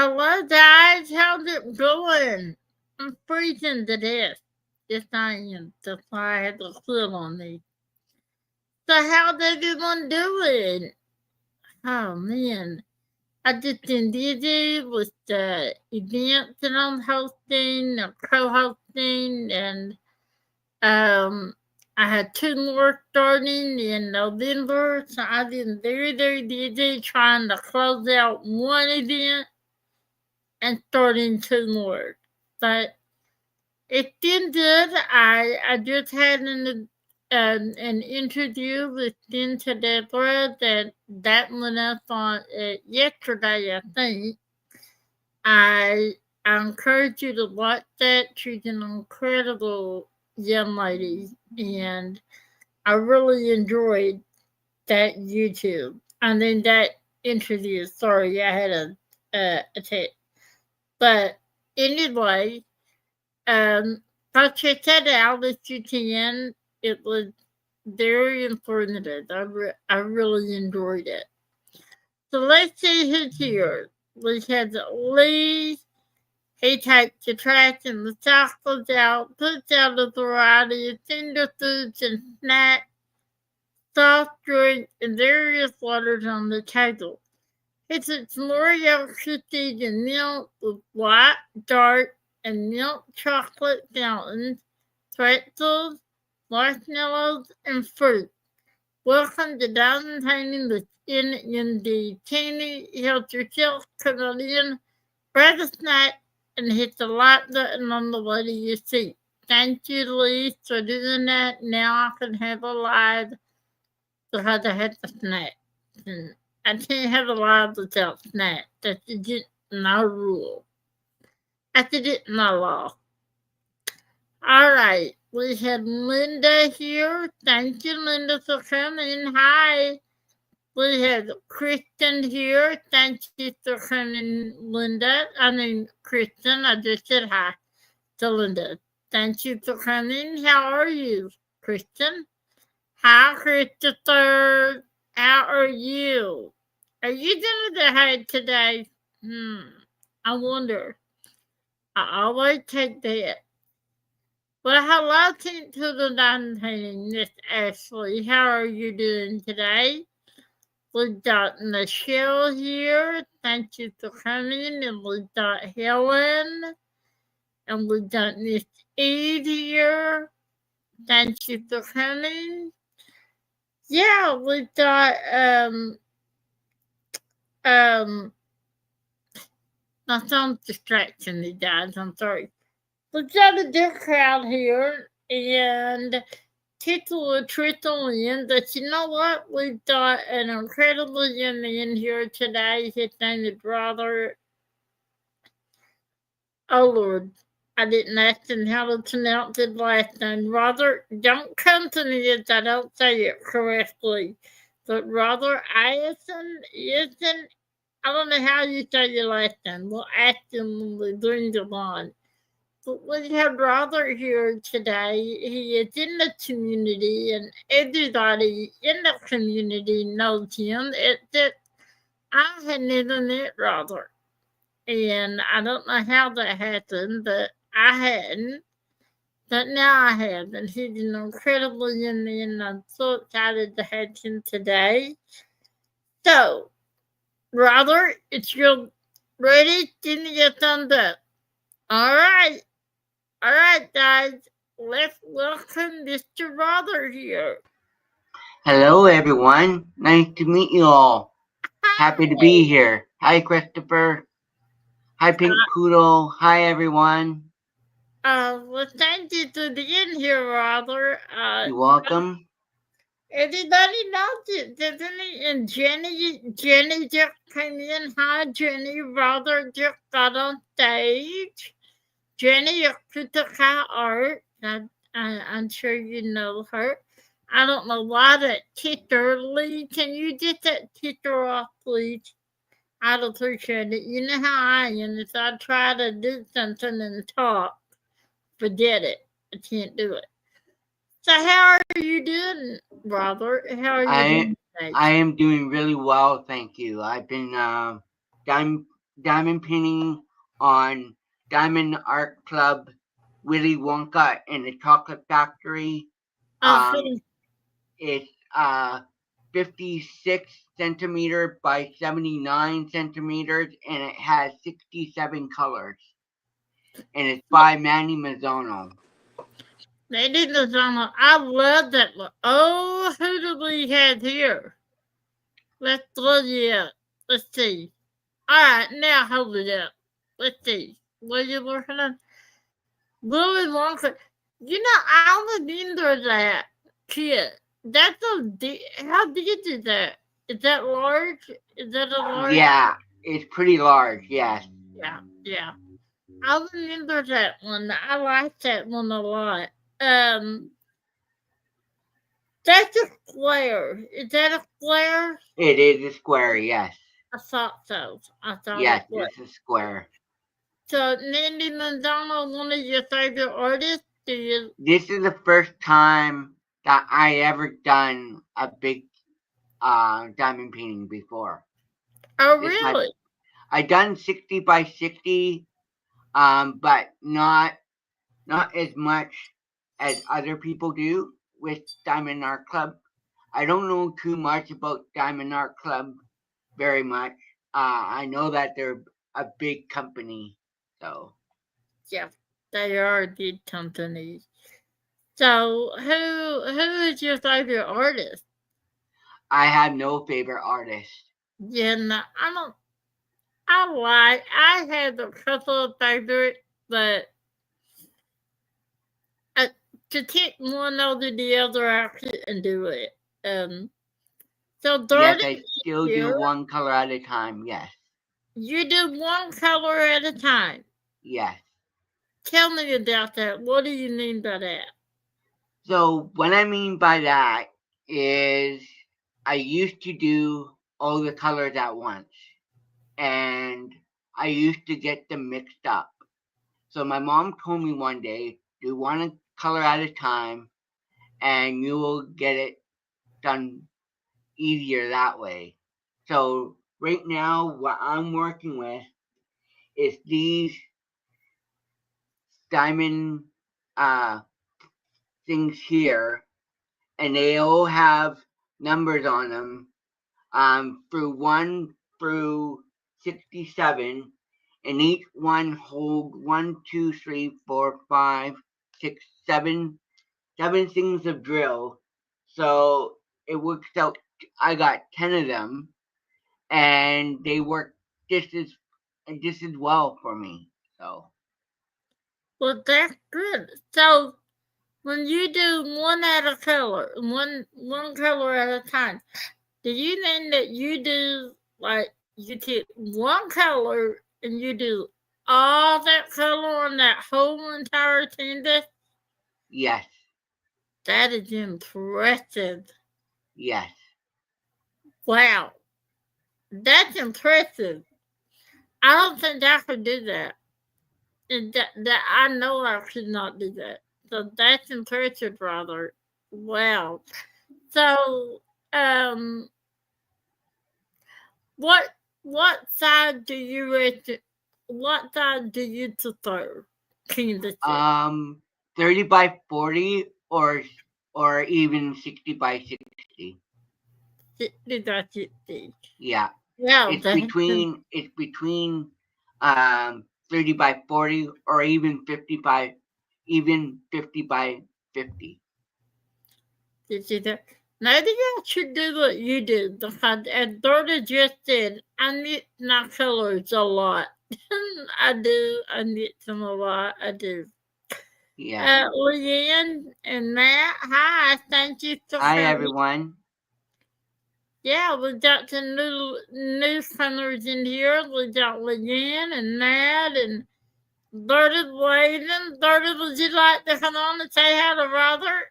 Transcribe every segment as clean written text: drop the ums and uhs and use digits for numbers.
Hello, guys. How's it going? I'm freezing to death. Yes, I am. That's why I had the quill on me. So, how's everyone doing? Oh, man. I just been busy with the events that I'm hosting, or co-hosting, and um, I had two more starting in November, so I've been very, very busy trying to close out one event and starting two more. But it's been good. I just had an interview with Jen Deborah that went up on yesterday, I think. I I encourage you to watch that. She's an incredible young lady, and I really enjoyed that YouTube. I mean that interview. Sorry, I had a tape. But anyway, I checked that out if you can. It was very informative. I really enjoyed it. So let's see who's here. We had Lee. He takes the trash and recycles out, puts out a variety of finger foods and snacks, soft drinks, and various waters on the table. He puts Oreo cookies and milk with white, dark, and milk chocolate fountains, pretzels, marshmallows, and fruit. Welcome to Diamond Painting with in the teeny. Help yourself come on in, grab a snack, and hit the like button on the way to your seat. Thank you, Lee, for doing that. Now I can have a live because I had the snack. And I can't have a live without snack. That's just my rule. That's just my law. All right, we have Linda here. Thank you, Linda, for coming. Hi. We have Kristen here. Thank you for coming, Linda. Kristen. I just said hi to Linda. Thank you for coming. How are you, Kristen? Hi, Christopher. How are you? Are you doing the hay today? I wonder. I always take that. Well, hello to the dining painting, Miss Ashley. How are you doing today? We've got Michelle here. Thank you for coming. And we've got Helen. And we've got Miss Eve here. Thank you for coming. Yeah, we've got my phone's distracting me, guys. I'm sorry. We've got a good crowd here, and people are trickling in. But you know what? We've got an incredible young man here today. His name is Robert. Oh Lord, I didn't ask him how to pronounce his last name. Robert, don't come to me if I don't say it correctly. But Robert Eison isn't. I don't know how you say your last name. We'll ask him when we bring him on. But we have Robert here today. He is in the community, and everybody in the community knows him. It's that I had never met Robert, and I don't know how that happened, but I hadn't. But now I have, and he's an incredible young man, and I'm so excited to have him today. So, Robert, it's your ready? Give me a thumbs up. All right. All right, guys. Let's welcome Mr. Robert here. Hello, everyone. Nice to meet you all. Happy to be here. Hi, Christopher. Hi, Pink Poodle. Hi, everyone. Well, thank you for being here, Robert. You're welcome. Everybody knows it, doesn't it? And Jenny just came in. Hi, Jenny. Robert just got on stage. Jenny Akuta Art. I'm sure you know her. I don't know why that ticker, Lee. Can you get that ticker off, please? I'd appreciate it. You know how I am. If I try to do something and talk, forget it. I can't do it. So how are you doing, Robert? How are you doing today? I am doing really well, thank you. I'm diamond painting on Diamond Art Club, Willy Wonka and the Chocolate Factory. Okay. It's 56 centimeter by 79 centimeters, and it has 67 colors. And it's by Manny Mazzono. Manny Mazzono. I love that one. Oh, who do we have here? Let's look it up. Let's see. Alright, now hold it up. Let's see. What are you working on? Willy Wonka. You know, I remember that kid. That's how big is that? Is that large? Is that a large? Yeah, it's pretty large, yes. Yeah. I remember that one. I like that one a lot. That's a square. Is that a square? It is a square, yes. I thought so. Yes, it was. it's a square. So, Mandy Mazzono, one of your favorite artists? This is the first time that I ever done a big diamond painting before. Oh, really? I done 60 by 60, but not as much as other people do with Diamond Art Club. I don't know too much about Diamond Art Club very much. I know that they're a big company, so. Yeah, they are a big company. So, who is your favorite artist? I have no favorite artist. Yeah, no, I don't. I had a couple of favorites, but to take one over the other, I couldn't do it. So yes, I still do one color at a time. Yes. You do one color at a time. Yes. Tell me about that. What do you mean by that? So what I mean by that is I used to do all the colors at once, and I used to get them mixed up. So my mom told me one day, do one color at a time, and you will get it done easier that way. So right now, what I'm working with is these diamond things here, and they all have numbers on them through 1 through 67, and each one hold 1, 2, 3, 4, 5, 6, 7 things of drill. So it works out. I got 10 of them, and they work just as well for me. So. Well, that's good. So when you do one at a color, one color at a time, do you mean that you do like you take one color and you do all that color on that whole entire canvas? Yes. That is impressive. Yes. Wow. That's impressive. I don't think I could do that. That I know I could not do that. So that's impressive, brother. Wow. So, what side do you what side do you prefer? Canvases? 30 by 40 or even 60 by 60. 60 by 60. Yeah. Yeah. It's between 30 by 40 or even 50 by 50. Maybe I should do what you do because as Berta just said, I mix my colors a lot. I do. I mix them a lot. I do. Yeah. Leanne and Matt, hi. Thank you for Hi, everyone. Yeah, we got some newcomers in here. We got Leanne and Matt and Berta waiting. Berta, would you like to come on and say hi to Robert?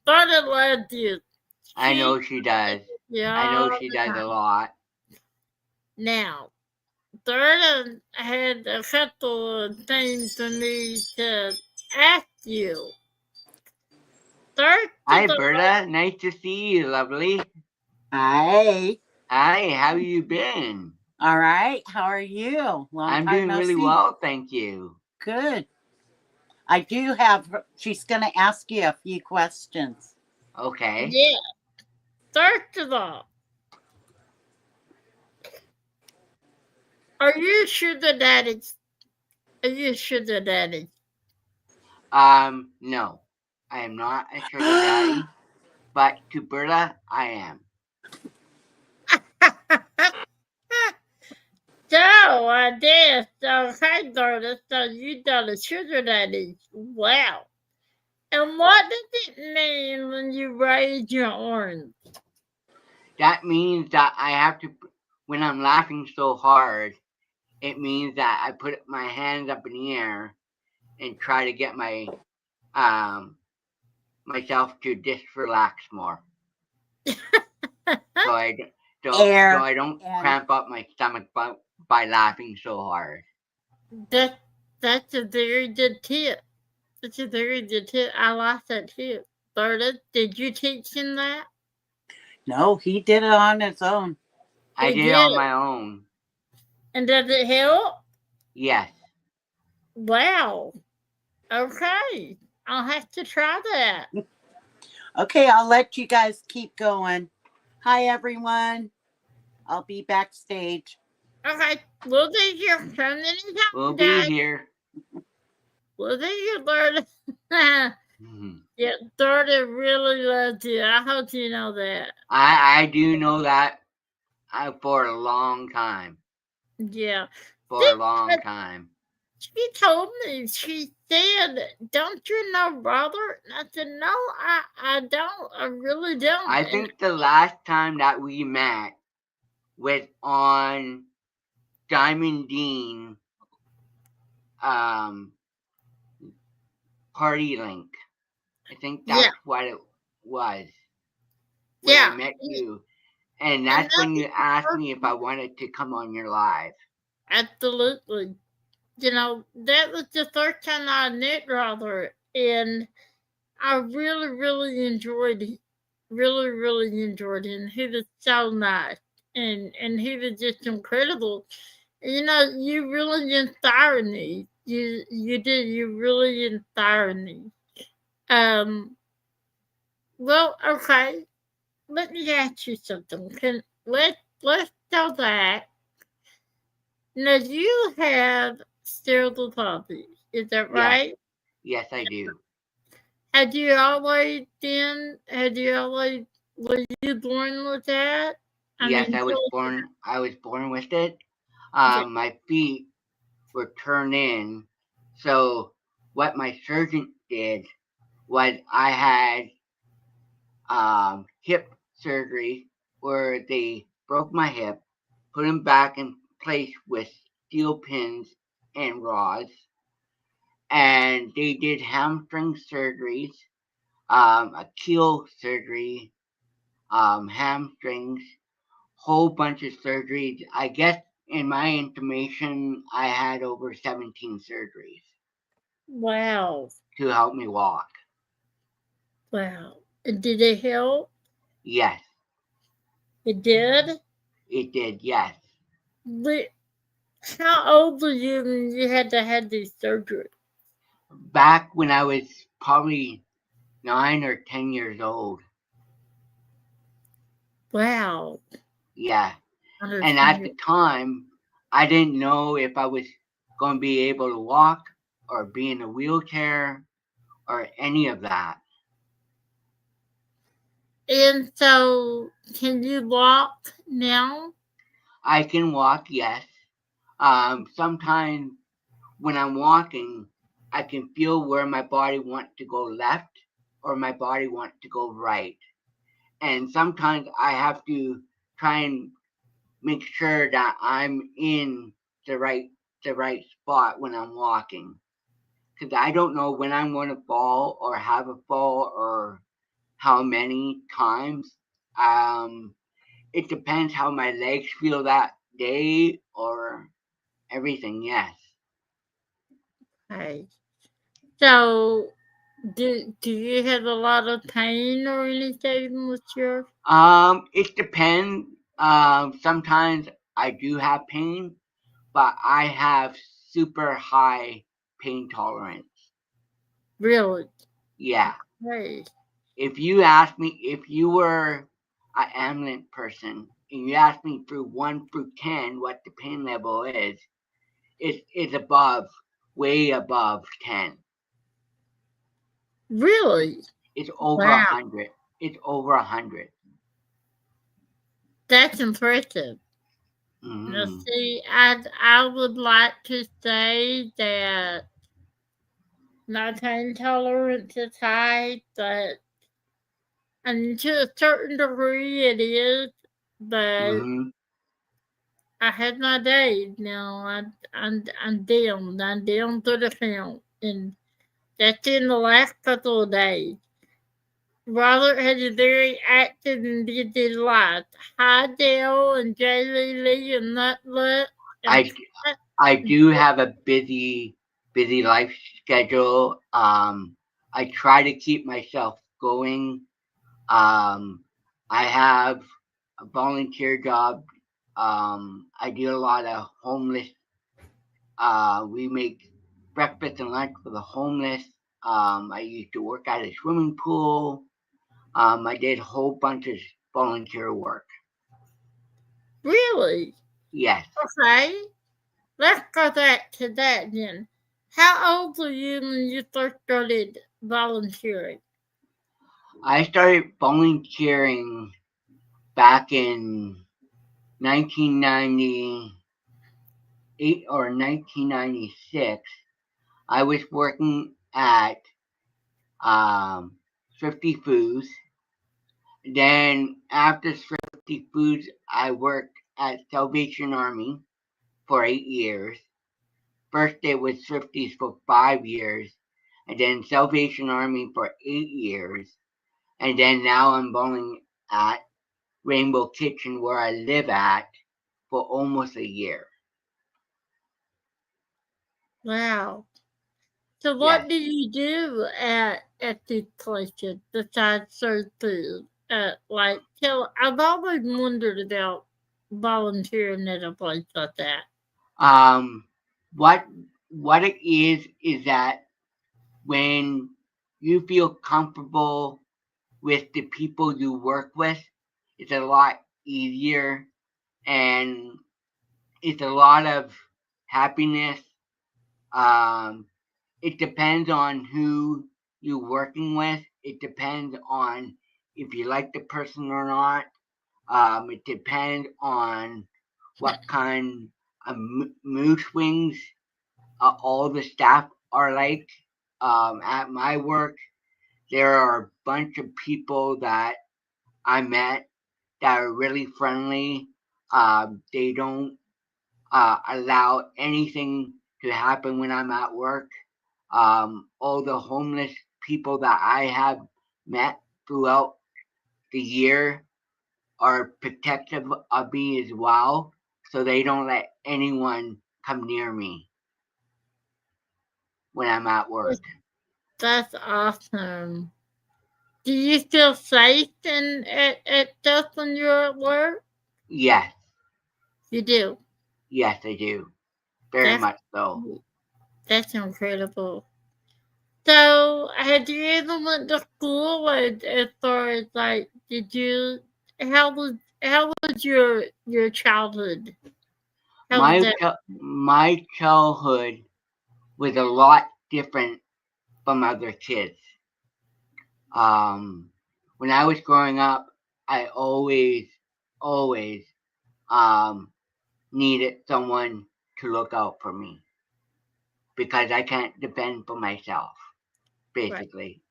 Berta loves you. I know she does. Yeah. I know she does a lot. Now, Berta had a couple of things for me to ask you. Hi, Berta. Nice to see you, lovely. Hi. Hi, how you been? All right. How are you? Long I'm time doing no really see. well, thank you. Good. I do have, she's going to ask you a few questions. Okay. Yeah. First of all, are you sure that that is? Are you sure that that is? No. I am not a sugar daddy, but to Berta, I am. So I did. So hey, Berta. So you done a sugar daddy? Wow. And what does it mean when you raise your arms? That means that I have to, when I'm laughing so hard, it means that I put my hands up in the air and try to get um myself to just relax more, so I d- so Air I don't and cramp up my stomach by laughing so hard. that that's a very good tip. That's a very good tip. I like that tip. Berta, did you teach him that? no, he did it on his own. I He did it did. on my own. And does it help? Yes. Wow. Okay. I'll have to try that. Okay, I'll let you guys keep going. Hi, everyone. I'll be backstage. Okay. We'll be here from We'll anytime, be guys. here. We'll be here, Berta. Mhm. Yeah, Berta really loves you. I hope you know that. I do know that for a long time. Yeah. For a long time. She told me, she said, "Don't you know Robert?" And I said, "No, I don't. I really don't." I And think the last time that we met was on Diamond Dean um, Party Link. I think yeah, that's what it was when I yeah. met you. And And that's that when was you the asked first me if I one. wanted to come on your live. Absolutely. That was the first time I met Robert. And I really, really enjoyed it. Really, really enjoyed him. He was so nice. And he was just incredible. You really inspire me. You did. You really inspire me. Um. Well, okay. Let me ask you something. Let's go back. Now you have cerebral palsy. Is that Yes, right? yes, I do. Had you always been? Had you always? Were you born with that? I Yes, mean, I was born. I was born with it. yeah. My feet were turned in. So what my surgeon did was I had hip surgery where they broke my hip, put them back in place with steel pins and rods, and they did hamstring surgeries, Achilles surgery, hamstrings, whole bunch of surgeries. I guess in my information, I had over 17 surgeries Wow. to help me walk. Wow. And did it help? Yes, It did. it did. Yes. But how old were you when you had to have these surgeries? Back when I was probably 9 or 10 years old. Wow. Yeah. And at Understand. the time, I didn't know if I was going to be able to walk or be in a wheelchair or any of that. And so, can you walk now? I can walk, yes. Sometimes when I'm walking, I can feel where my body wants to go left or my body wants to go right. And sometimes I have to try and make sure that I'm in the right the right spot when I'm walking, because I don't know when I'm going to fall or have a fall or how many times. Um, it depends how my legs feel that day or everything. Yes. Hey. So, do you have a lot of pain or anything with your? It depends. Sometimes I do have pain, but I have super high pain tolerance. Really? Yeah. Hey. If you ask me, if you were an ambulance person and you asked me through 1 through 10 what the pain level is, it's above, way above 10. Really? It's over Wow. 100. It's over 100. That's impressive. Now, Mm. see, I would like to say that my pain tolerance is high, but and to a certain degree it is, but Hmm. I had my days now. I'm down. I'm down to the count. And that's in the last couple of days. Robert has a very active and busy life. Hi, Dale and Jamie Lee and Nutlet and I do have a busy life schedule. I try to keep myself going. I have a volunteer job. I do a lot of homeless. We make breakfast and lunch for the homeless. I used to work at a swimming pool. I did a whole bunch of volunteer work. Really? Yes. Okay. Let's go back to that then. How old were you when you first started volunteering? I started volunteering back in 1998 or 1996. I was working at Thrifty Foods. Then after Thrifty Foods, I worked at Salvation Army for 8 years. First it was Thrifties for 5 years, and then Salvation Army for 8 years, and then now I'm bowling at Rainbow Kitchen where I live at for almost a year. Wow. So Yes. what did you do at these places besides serve food? Like I've always wondered about volunteering at a place like that. Um, what it is that when you feel comfortable with the people you work with, it's a lot easier and it's a lot of happiness. Um, it depends on who you're working with. It depends on if you like the person or not. It depends on what kind of mood swings all the staff are like. At my work, there are a bunch of people that I met that are really friendly. They don't allow anything to happen when I'm at work. All the homeless people that I have met throughout the year are protective of me as well, so they don't let anyone come near me when I'm at work. That's awesome. Do you feel safe at stuff when you're at work? Yes, You do. yes, I do. Very That's much so. that's incredible. So, had you ever went to school as far as like did you how was your childhood? How was that? My childhood was a lot different from other kids. Um, when I was growing up, I always um, needed someone to look out for me because I can't defend for myself, Right. basically.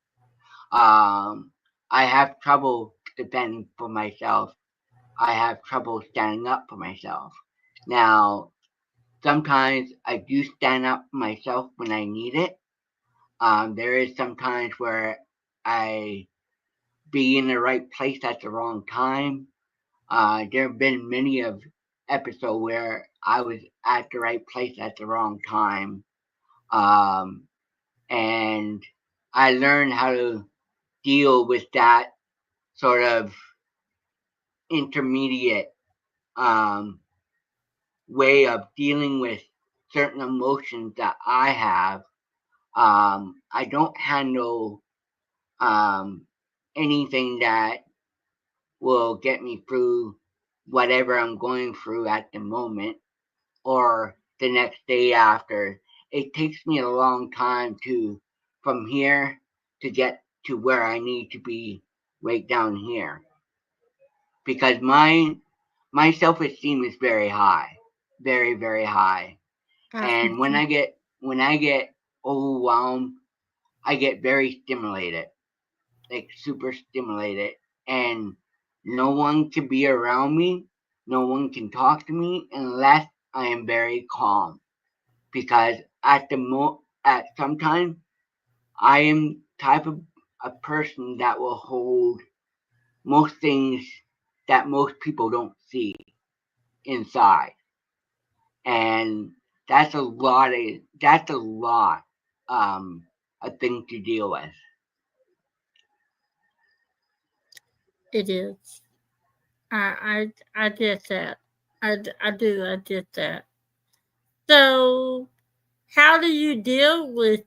I have trouble defending for myself. I have trouble standing up for myself. Now, sometimes I do stand up for myself when I need it. There is sometimes where I be in the right place at the wrong time. There have been many of episodes where I was at the right place at the wrong time, um, and I learned how to deal with that sort of intermediate um, way of dealing with certain emotions that I have. I don't handle anything that will get me through whatever I'm going through at the moment or the next day after. It takes me a long time to from here to get to where I need to be right down here because my self-esteem is very high, very high. I can And when I get overwhelmed, I get very stimulated, like super stimulated, and no one can be around me. No one can talk to me unless I am very calm. Because at sometimes I am type of a person that will hold most things that most people don't see inside, and that's a lot um a thing to deal with. it is. I get that. I do. I get that. So, how do you deal with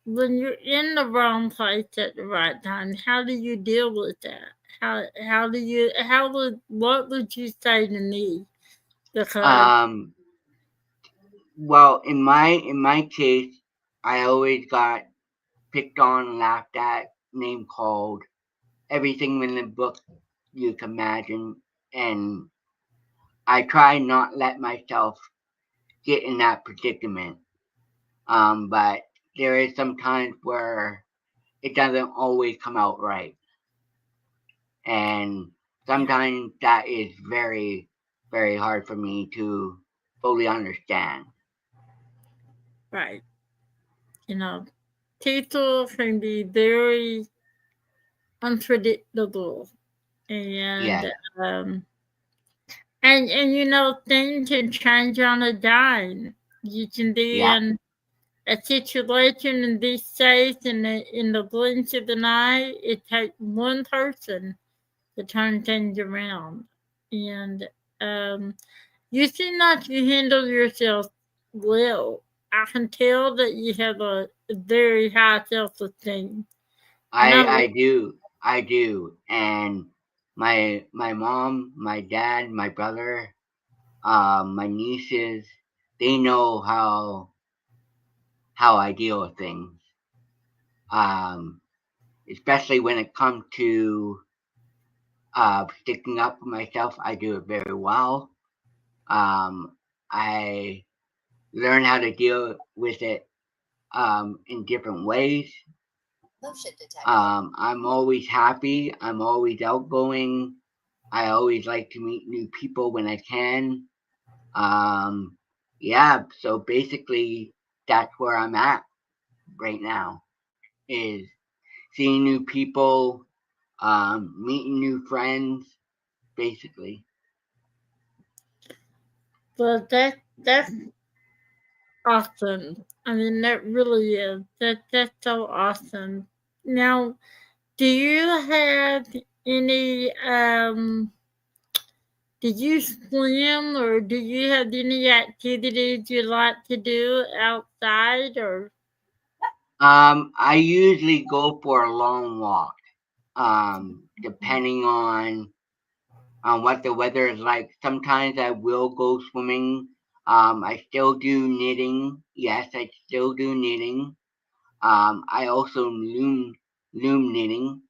when you're in the wrong place at the right time? How do you deal with that? How do you how would what would you say to me? Because Um, well, in my case, I always got picked on and laughed at, name called, everything in the book you can imagine, and I try not let myself get in that predicament. But there is some times where it doesn't always come out right, and yeah, sometimes that is very hard for me to fully understand. right. You know, people can be very unpredictable, and Yes, um, things can change on a dime. You can be yeah, in a situation and be safe in the blink of an eye. It takes one person to turn things around, and um, you seem like you handle yourself well. I can tell that you have a very high self-esteem. I No, I do. I do. And my mom, my dad, my brother, my nieces, they know how I deal with things. Um, Especially when it comes to sticking up for myself, I do it very well. I learn how to deal with it in different ways. I'm always happy. I'm always outgoing. I always like to meet new people when I can. Um, yeah, so basically, that's where I'm at right now is seeing new people, meeting new friends, basically. but that's awesome. I mean, that really is. That's so awesome. Now, do you have any did you swim or do you have any activities you like to do outside or I usually go for a long walk, depending on what the weather is like. Sometimes I will go swimming. I still do knitting. Yes, I still do knitting. I also loom knitting.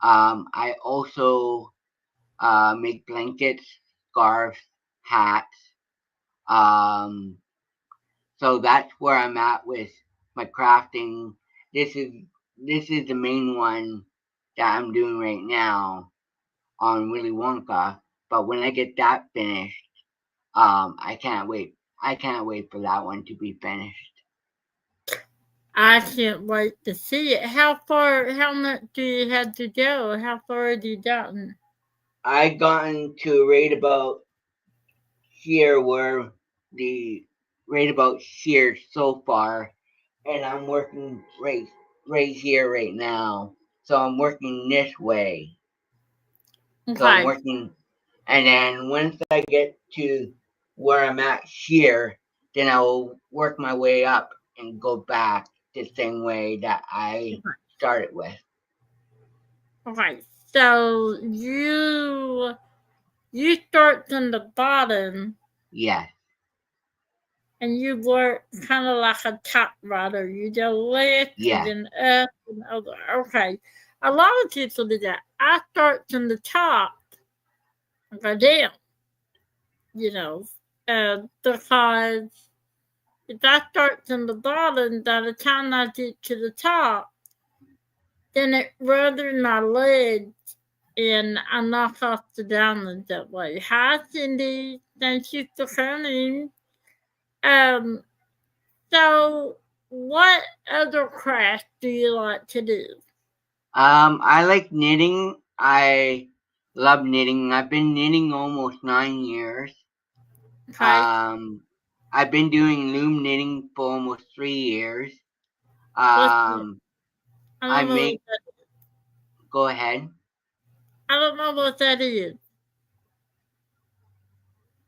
I also make blankets, scarves, hats. Um, so that's where I'm at with my crafting. This is this is the main one that I'm doing right now on Willy Wonka. But when I get that finished, I can't wait. I can't wait for that one to be finished. I can't wait to see it. How much do you have to go? How far have you gotten? I gotten to right about here where the right about here so far, and I'm working right here right now. So I'm working this way. So I'm Okay. working, and then once I get to where I'm at here, then I'll work my way up and go back the same way that I started with. Okay, so you start from the bottom Yes. and you work kind of like a top rider. You go left and Yes. then up and over. Okay, a lot of people do that. I start from the top and go down. You know, because if I start from the bottom, by the time I get to the top, then it rubs my legs and I knock off the download that way. Hi, Cindy. Thank you for coming. Um, so what other craft do you like to do? I like knitting. I love knitting. I've been knitting almost 9 years. Okay. I've been doing loom knitting for almost 3 years. What's it? Um, I I don't know what make. that, Go ahead. I don't know what that is.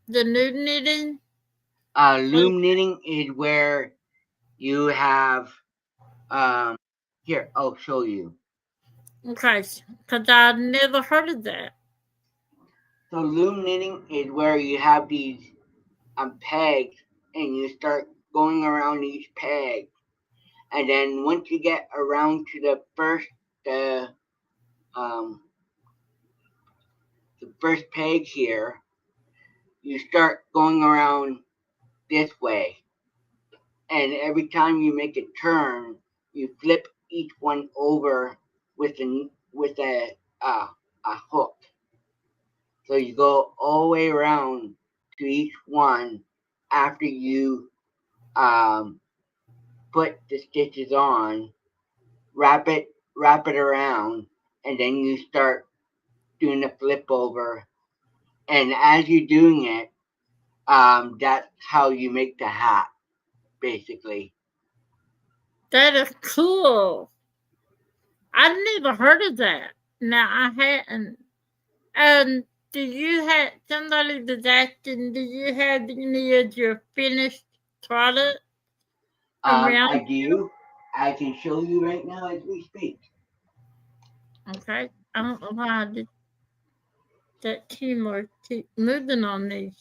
The new knitting? Loom knitting is where you have. Um, Here, I'll show you. Okay, because I've never heard of that. So loom knitting is where you have these pegs, and you start going around each peg, and then once you get around to the um the first peg here, you start going around this way, and every time you make a turn, you flip each one over with a hook. So you go all the way around to each one after you um, put the stitches on, wrap it around, and then you start doing the flip over. And as you're doing it, that's how you make the hat, basically. That is cool. I've never heard of that. Now I hadn't. Um, do you have somebody that's asking? Do you have any of your finished product I around you? do. I can show you right now as we speak. Okay, I don't know why I did that teamwork keep moving on me.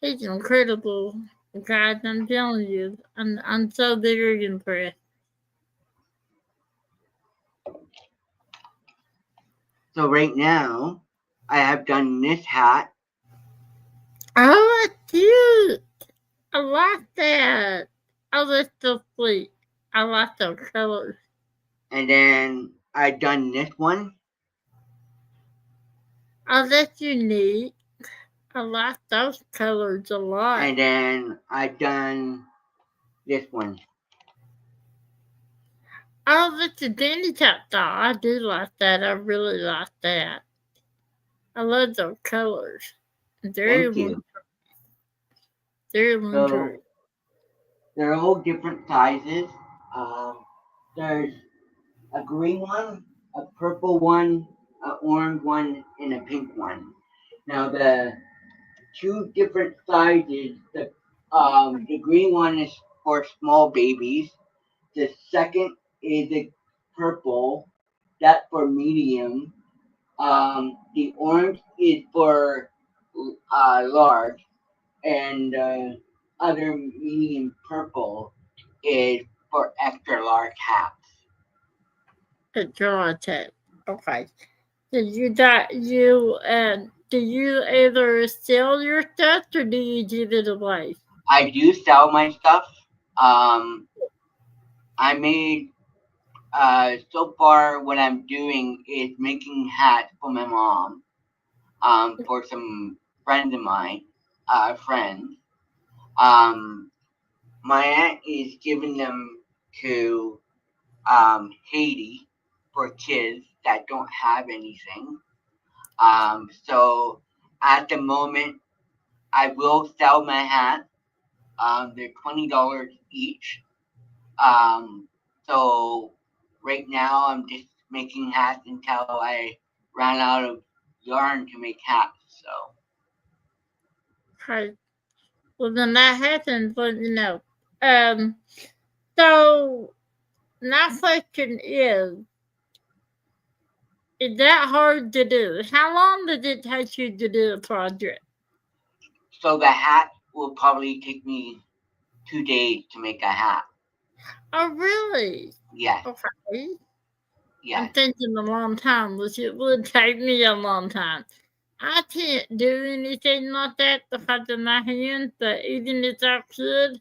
He's incredible, guys. I'm telling you, I'm so very impressed. So right now, I have done this hat, Oh, that's cute. I like that. Oh, that's so sweet. I like those colors. and then I done this one, Oh, that's unique. I like those colors a lot. and then I done this one. Oh, that's a dandy top doll. I do like that. I really like that. I love those colors. Very Thank you. wonderful. Very wonderful. So they're all different sizes. Um, there's a green one, a purple one, an orange one, and a pink one. Now the two different sizes. The green one is for small babies. The second is a purple. That's for medium. The orange is for large, and other medium purple is for extra large hats. A draw tip. Okay. Did you that you do you either sell your stuff or do you give it away? I do sell my stuff. Um, I made so far what I'm doing is making hats for my mom. For some friends of mine, friends. Um, my aunt is giving them to Haiti for kids that don't have anything. So at the moment, I will sell my hats. They're $20 each. Um, so right now, I'm just making hats until I ran out of yarn to make hats. So Okay. Well, then that happens, but So my question is that hard to do? How long did it take you to do a project? the hat will probably take me 2 days to make a hat. Oh, really? Yes, Okay. I'm yes. thinking a long time, which it would take me a long time. I can't do anything like that because of my hands, but even if I could,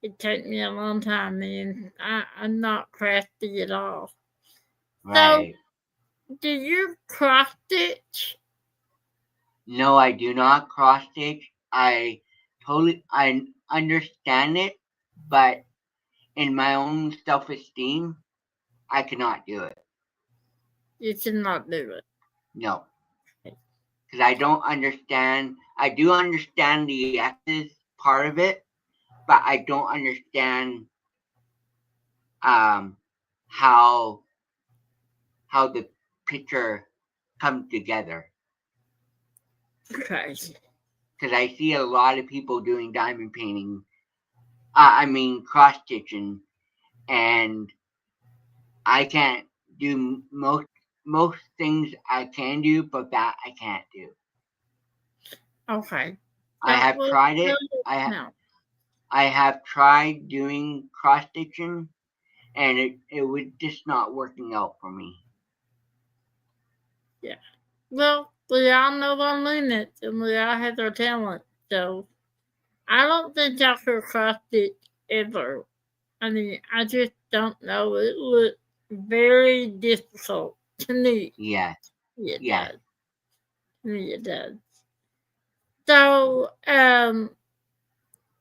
it'd take me a long time, and I'm not crafty at all. So, Right. do you cross stitch? No, I do not cross stitch. I understand it, but in my own self esteem, I cannot do it. You cannot do it. No, because I don't understand. I do understand the X's part of it, but I don't understand um how the picture comes together. Okay. Because I see a lot of people doing diamond painting. Cross stitching, and I can't do most things I can do, but that I can't do. Okay. I That have was tried it. good. No. I have tried doing cross stitching, and it was just not working out for me. Yeah. Well, we all know our limits and we all have our talent. So I don't think I could cross it ever. I mean, I just don't know. It looks very difficult to me. Yes, It yes. does. To me, it does. So,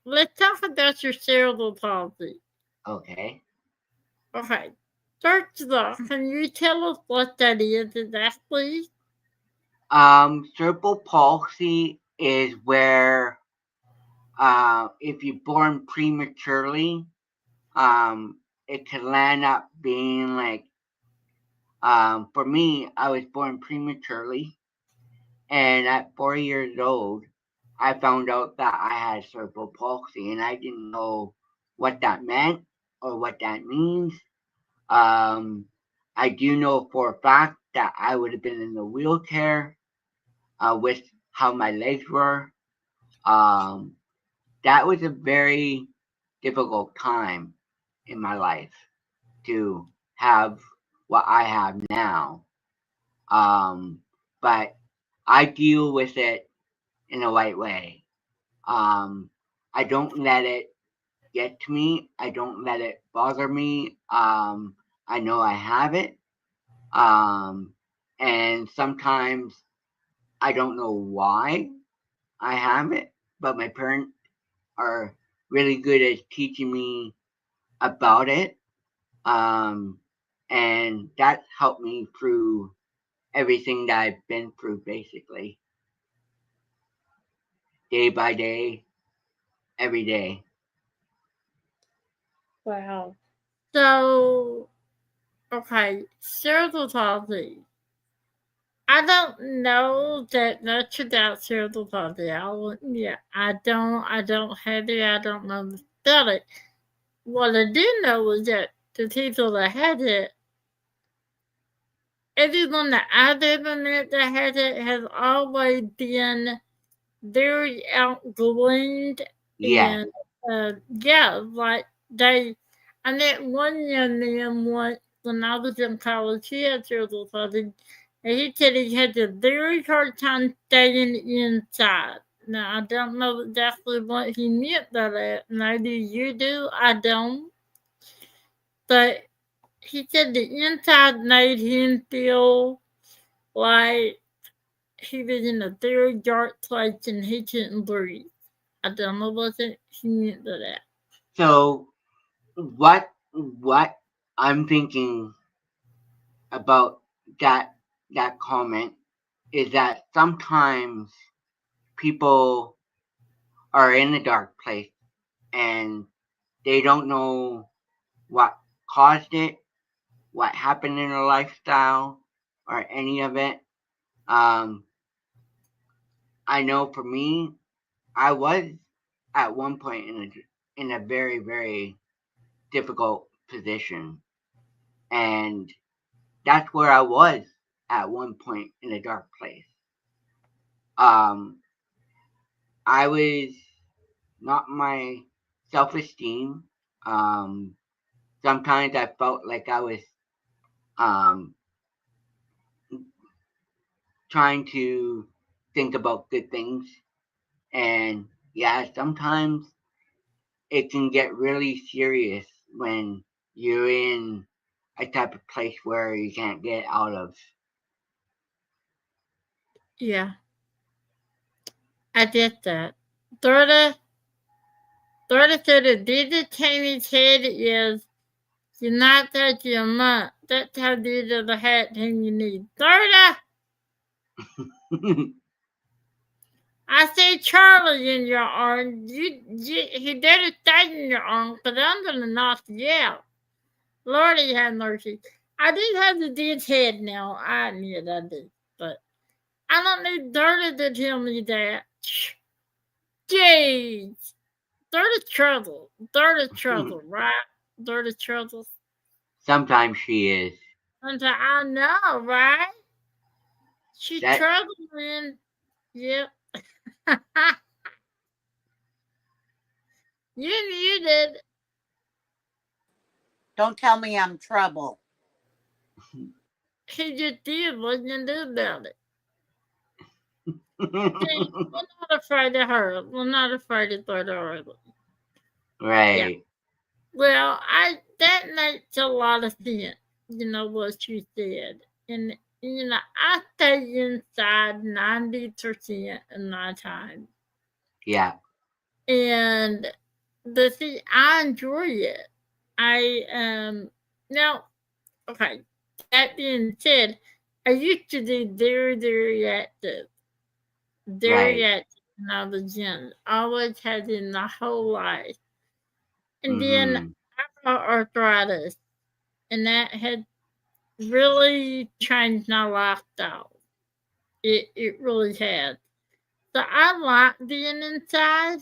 let's talk about your cerebral palsy. Okay. Okay. First of all, can you tell us what that is exactly? Cerebral palsy is where if you're born prematurely, it could land up being like for me, I was born prematurely, and at 4 years old, I found out that I had cerebral palsy, and I didn't know what that meant or what that means. Um, I do know for a fact that I would have been in a wheelchair with how my legs were. Um, that was a very difficult time in my life to have what I have now. But I deal with it in the right way. I don't let it get to me. I don't let it bother me. I know I have it. Um, and sometimes I don't know why I have it, but my parents are really good at teaching me about it. Um, and that's helped me through everything that I've been through, basically, day by day, every day. Wow. So, okay, cerebral palsy. I don't know that much about cerebral palsy. Yeah, I don't have it. I don't know about it. What I do know is that the people that had it, everyone that I've ever met that had it has always been very outgoing Yeah, and yeah, like they. I met one young man once when I was in college. He had cerebral palsy, and he said he had a very hard time staying inside. Now I don't know exactly what he meant by that. Maybe you do. I don't. But he said the inside made him feel like he was in a very dark place and he couldn't breathe. I don't know what he meant by that. so what I'm thinking about that comment is that sometimes people are in a dark place and they don't know what caused it, what happened in her lifestyle or any of it. I know for me, I was at one point in a very, very difficult position, and that's where I was at one point in a dark place. I was not my self-esteem. Sometimes I felt like I was um, trying to think about good things, and yeah, sometimes it can get really serious when you're in a type of place where you can't get out of. Yeah, I get that. Thirty, 30 to the digit Tammy's head is you're not touching a month. That's how digit the hat thing you need. 30! I see Charlie in your arm. He did a thing in your arm, but I'm gonna knock you out. Lordy have mercy. I did have the digit head now. I admit I did. But I don't need Dirty to tell me that. Jeez. Dirty trouble. Dirty trouble, right? Dirty trouble. Sometimes she is. I know, right? She That troubling. Yep. You muted. Don't tell me I'm trouble. He just did. What you do about it? See, we're not afraid of her. We're not afraid of her. right. Yeah. Well, that makes a lot of sense. You know what you said, and I stay inside 90% of my time, Yeah. and but see, I enjoy it. Now, okay. That being said, I used to be very, very active, very Right. active when I was young. Always had in my whole life, and then Mm-hmm. I got arthritis, and that had really changed my lifestyle. It really had. So I like being inside,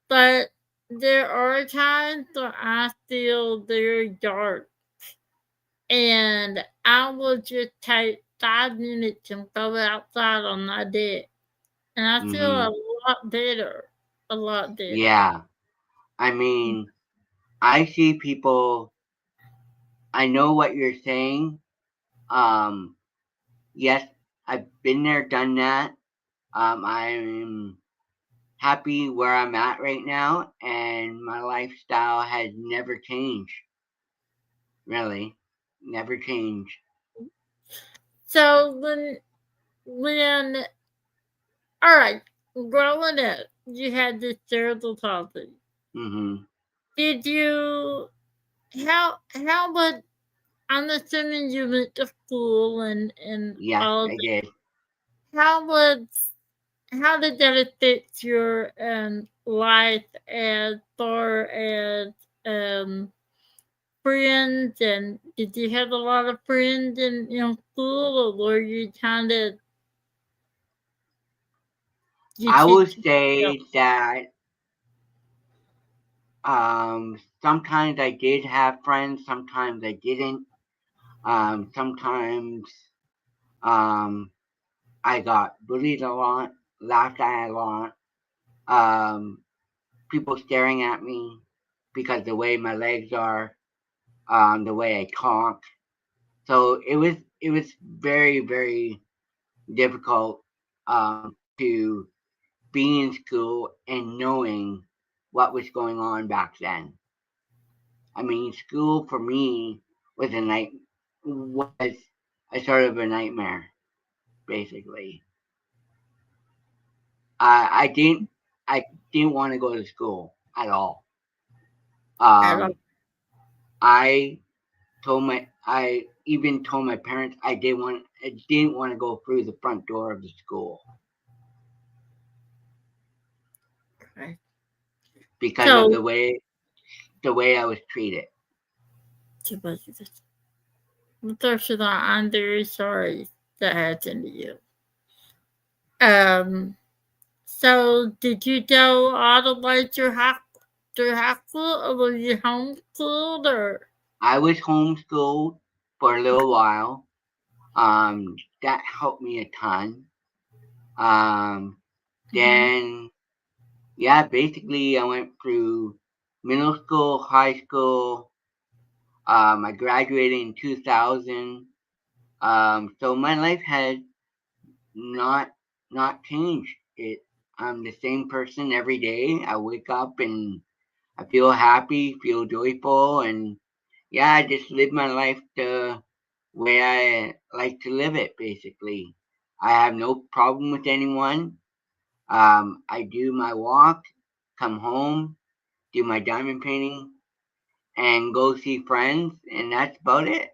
but there are times where I feel very dark, and I will just take 5 minutes and go outside on my deck, and I feel Mm-hmm. a lot better, a lot better. Yeah. I mean, I see people. I know what you're saying. Um, yes, I've been there, done that. I'm happy where I'm at right now, and my lifestyle has never changed. Really, never changed. So when all right, growing up, you had this cerebral palsy. Mm-hmm. Did you how would I'm assuming you went to school and Yes, all I that. did. How would how did that affect your life as far as um friends, and did you have a lot of friends in school, or were you kind of you I will keep to yourself? say that sometimes I did have friends, sometimes I didn't. Sometimes um, I got bullied a lot, laughed at a lot. Um, People staring at me because the way my legs are, the way I talk. So it was very, very difficult to be in school and knowing what was going on back then. I mean, school for me was a sort of a nightmare, basically. I didn't want to go to school at all. I don't. Um, I I even told my parents I didn't want to go through the front door of the school Okay. because of So, the way I was treated. so what is it? Unfortunately, I'm very sorry that happened to you. Um, so did you go all the way through high school, or were you homeschooled, or? I was homeschooled for a little while. That helped me a ton. Um, Mhm. then, yeah, basically, I went through middle school, high school. I graduated in 2000. So my life has not not changed. I'm the same person every day. I wake up and I feel happy, feel joyful, and yeah, I just live my life the way I like to live it. Basically, I have no problem with anyone. I do my walk, come home, do my diamond painting, and go see friends, and that's about it.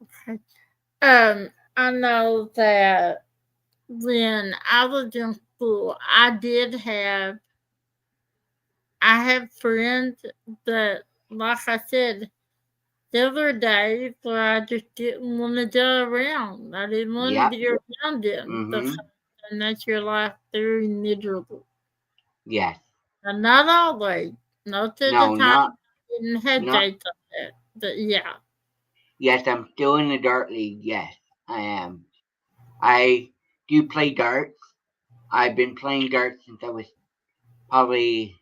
Okay. I know that when I was in school, I have friends that, like I said, there were days where I just didn't want to go around. I didn't want to Yep. be around them because Mm-hmm. it makes your life very miserable. Yes. And not always. Most of the No, time, not I didn't have not. days like that. But yeah. Yes, I'm still in the dart league. Yes, I am. I do play darts. I've been playing darts since I was probably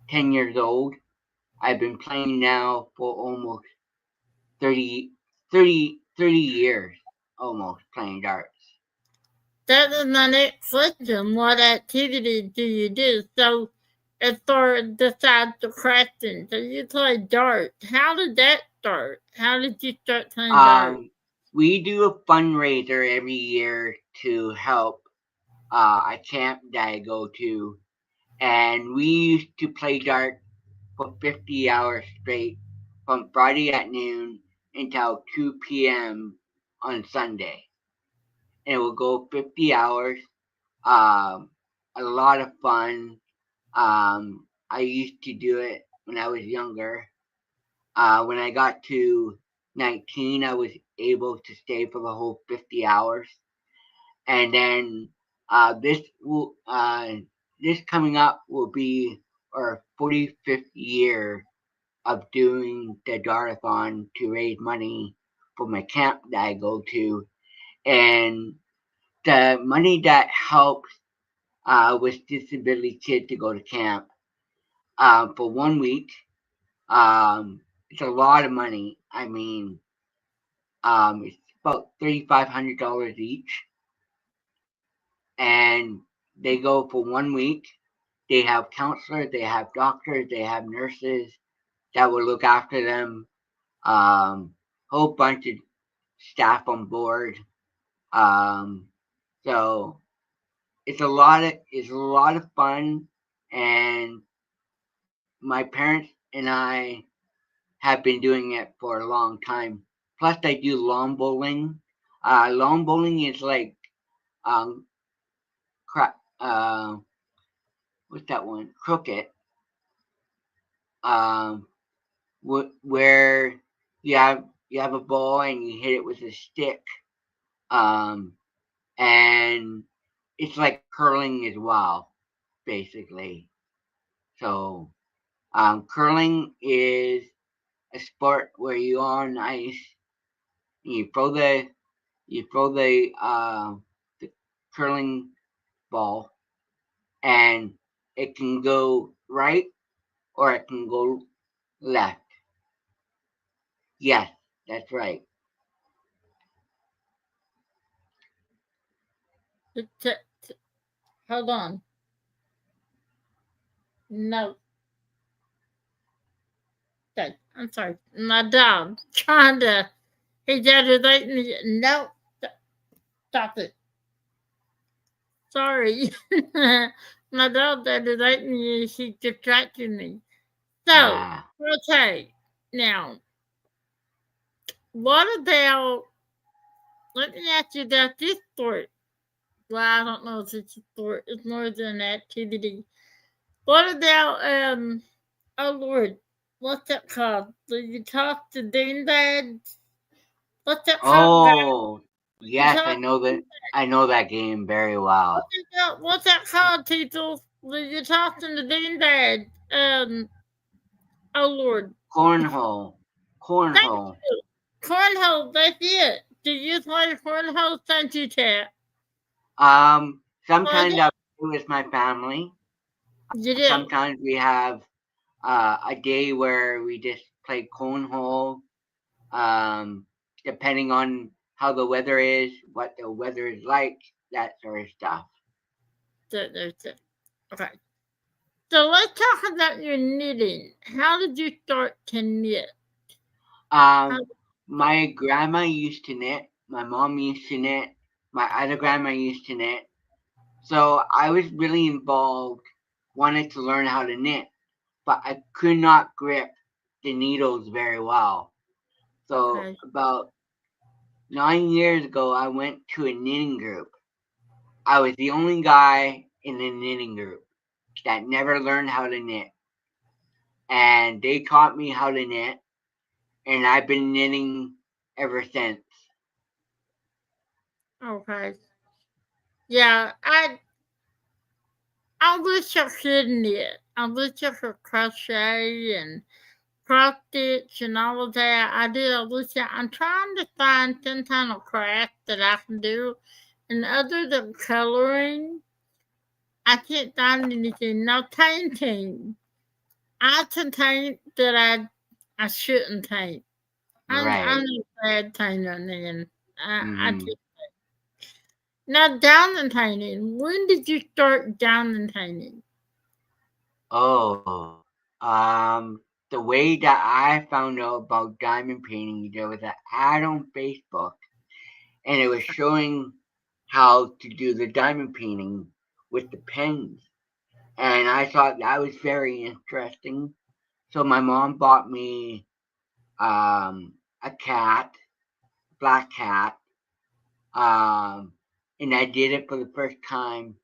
10 years old. I've been playing now for almost 30, 30 years, almost playing darts. That is my next question. What activity do you do? So, as far as besides the crafting, so you play dart. How did that start? How did you start playing dart? Um, we do a fundraiser every year to help a camp that I go to, and we used to play dart for 50 hours straight from Friday at noon until 2 p.m. on Sunday. And it will go 50 hours. Um, a lot of fun. I used to do it when I was younger. When I got to 19, I was able to stay for the whole 50 hours. And then this coming up will be our 45th year of doing the dartathon to raise money for my camp that I go to, and the money that helps with disability kids to go to camp for 1 week. It's a lot of money. I mean, it's about $3,500 each, and they go for 1 week. They have counselors, they have doctors, they have nurses that will look after them. Whole bunch of staff on board. Um, so it's a lot of fun, and my parents and I have been doing it for a long time. Plus, I do lawn bowling. Lawn bowling is like um, uh, what's that one? Crooked. Um, where you have a ball and you hit it with a stick. Um, and it's like curling as well, basically. So curling is a sport where you are on ice and you throw the curling ball, and it can go right or it can go left. Yes, that's right. Hold on. No. Okay. I'm sorry. My dog trying to. He's aggravating me. No. Stop it. Sorry. My dog aggravating me. She distracted me. So, Ah, okay. Now, what about. Let me ask you about this sport. Well, I don't know if it's a sport. It's more than an activity. What about, oh Lord. what's it called? Do you talk to Dean Dad? What's it called, guys? Oh, You yes, talk. I know that game very well. What's that called, Teasel? Do you talk to the Dean Dad? Oh Lord. Cornhole. Thank Cornhole. you. Cornhole, that's it. Do you play cornhole? Thank you, chat. Was Sometimes it? I play with my family. You do. Sometimes we have a day where we just play cornhole. Depending on how the weather is, what the weather is like, that sort of stuff. There's it. Okay. So let's talk about your knitting. How did you start to knit? How, My grandma used to knit. My mom used to knit. My other grandma used to knit. So I was really involved, wanted to learn how to knit, but I could not grip the needles very well. So okay. about 9 years ago, I went to a knitting group. I was the only guy in the knitting group that never learned how to knit. And they taught me how to knit, and I've been knitting ever since. Okay. Yeah, I wish I could knit. I wish I could crochet and cross stitch and all of that. I do. I wish I'm trying to find some kind of craft that I can do. And other than coloring, I can't find anything. Now painting. I can paint that I shouldn't paint. I'm Right. a bad painter, man. I Hmm. just now diamond painting. When did you start diamond painting? Oh, the way that I found out about diamond painting, there was an ad on Facebook, and it was showing how to do the diamond painting with the pens. And I thought that was very interesting. So my mom bought me a cat, black cat, um, and I did it for the first time.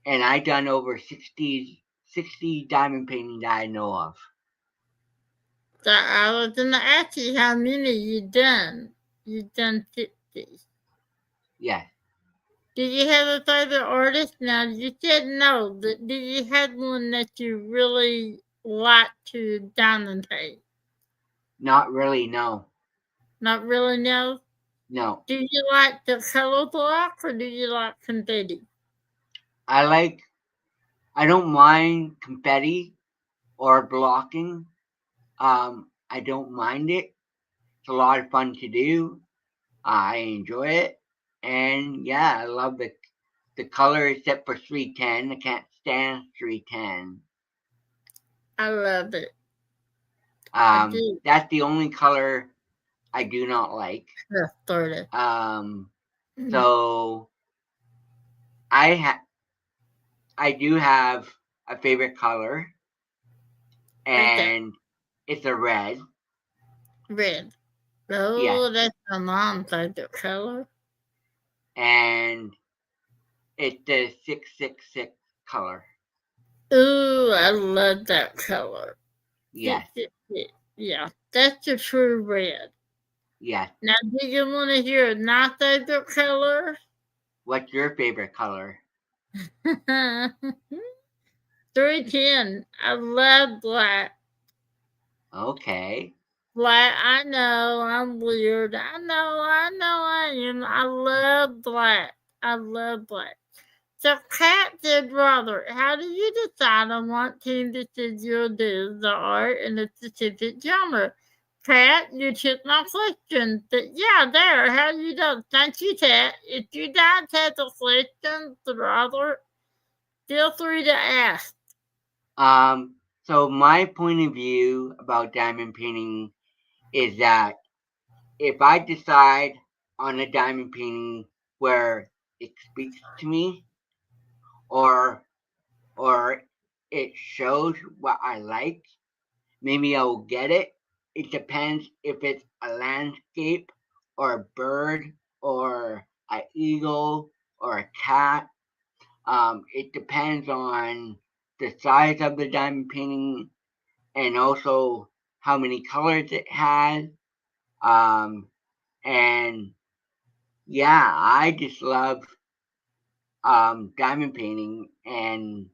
And I done over 60 diamond painting that I know of. So I was gonna ask you how many you done. You done 50. Yes. Did you have a favorite artist? Now you said no. But did you have one that you really like to diamond paint? Not really, no. Not really, no. No. Do you like the color block or do you like confetti? I don't mind confetti or blocking. I don't mind it. It's a lot of fun to do. I enjoy it. And yeah, I love the color except for 310. I can't stand 310. I love it. I do. That's the only color I do not like. Yeah, 30. Um, Mm. so I I do have a favorite color, What's that? and it's a red. Red. Yes, Oh, that's my mom's favorite color. and it's the 666 color. Ooh, I love that color. Yes, Yeah, that's a true red. yes. Now, do you want to hear my favorite color? What's your favorite color? 310. I love black. Okay. Black, I know I'm weird. I am. I love black. I love black. So, Kat said, Robert, how do you decide on what team this is you'll do the art in a specific genre? Kat, you took my question. But yeah, there, how you know? Thank you, Kat. If you guys have a question for Robert, feel free to ask. So my point of view about diamond painting is that if I decide on a diamond painting where it speaks to me, or or it shows what I like, maybe I will get it. It depends if it's a landscape or a bird or an eagle or a cat. It depends on the size of the diamond painting and also how many colors it has. And yeah, I just love diamond painting, and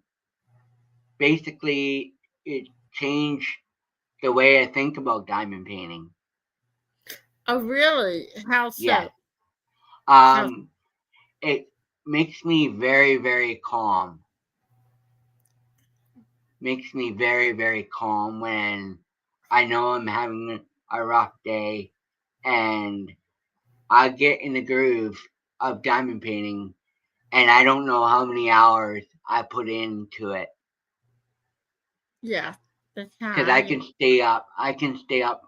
basically it changed the way I think about diamond painting. Oh, really? How Yes. so? It makes me very, very calm. Makes me very, very calm when I know I'm having a rough day, and I get in the groove of diamond painting, and I don't know how many hours I put into it. Yeah, that's how Because I can stay up. I can stay up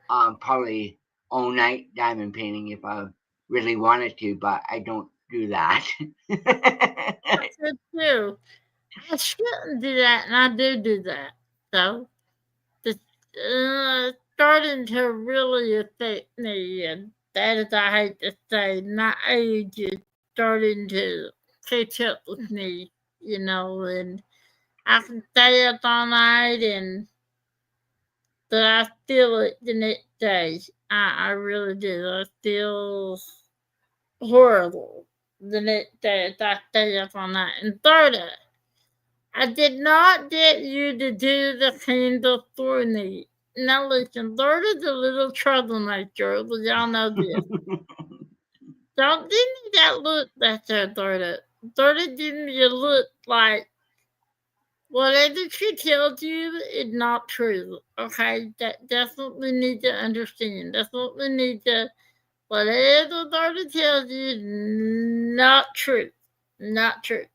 probably all night diamond painting if I really wanted to, but I don't do that. That's good too. I shouldn't do that, and I do that. So it's starting to really affect me, and that is, I hate to say, my age is starting to catch up with me, and I can stay up all night, and but I feel it the next day. I really do. I feel horrible the next day if I stay up all night. And third, I did not get you to do the candle for me. Now listen, Lorda's a little troublemaker, but y'all know this. Don't give me that look that's there, Lorda. Lorda give me a look like whatever she tells you is not true. Okay? That's what we need to understand. That's what we need to, whatever Lorda tells you is not true. Not true.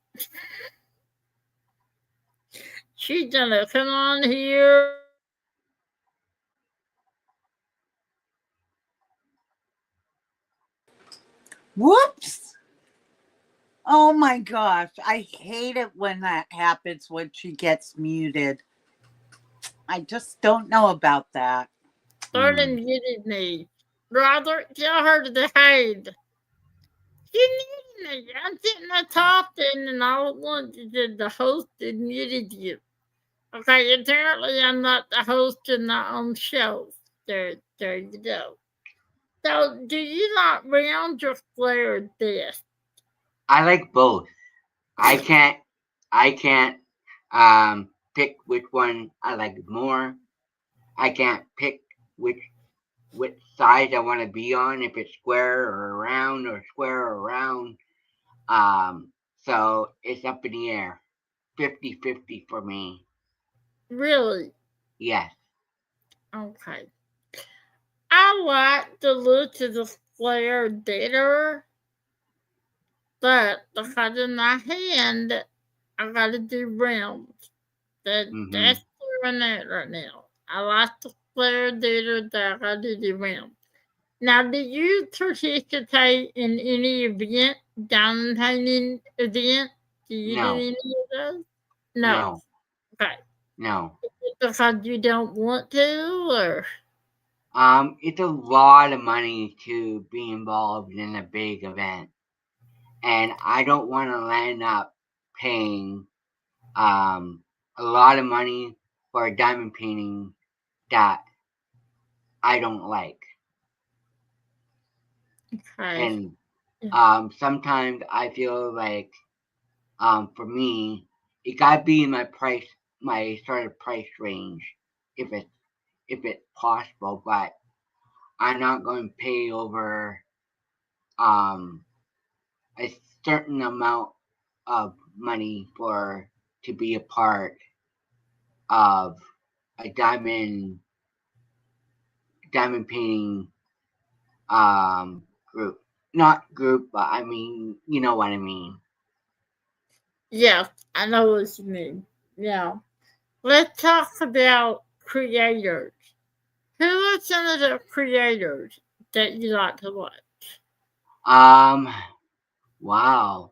She's gonna come on here. Whoops. Oh my gosh. I hate it when that happens when she gets muted. I just don't know about that. Lorda muted me. Rather, tell her to behave. She muted me. I'm sitting there talking, and all at once the host had muted you. Okay, apparently I'm not the host of my own show. There you go. So, do you like round or square disc? I like both. I can't pick which one I like more. I can't pick which side I want to be on, if it's square or round or square or round. So it's up in the air. 50-50 for me. Really? Yes. Okay. I like the look of the square better, but because of my hand, I gotta do rounds. That's where I'm at right now. I like the square better that I gotta do rounds. Now, do you participate in any event, diamond painting event? Do you do No. any of those? No. No. Okay. No. Is it because you don't want to, or? It's a lot of money to be involved in a big event, and I don't want to land up paying a lot of money for a diamond painting that I don't like. Okay. And sometimes I feel like for me it gotta be in my sort of price range if it's possible, but I'm not going to pay over a certain amount of money to be a part of a diamond painting group. Not group, but I mean, you know what I mean. Yeah, I know what you mean. Yeah. Let's talk about creators. Who are some of the creators that you like to watch? Wow.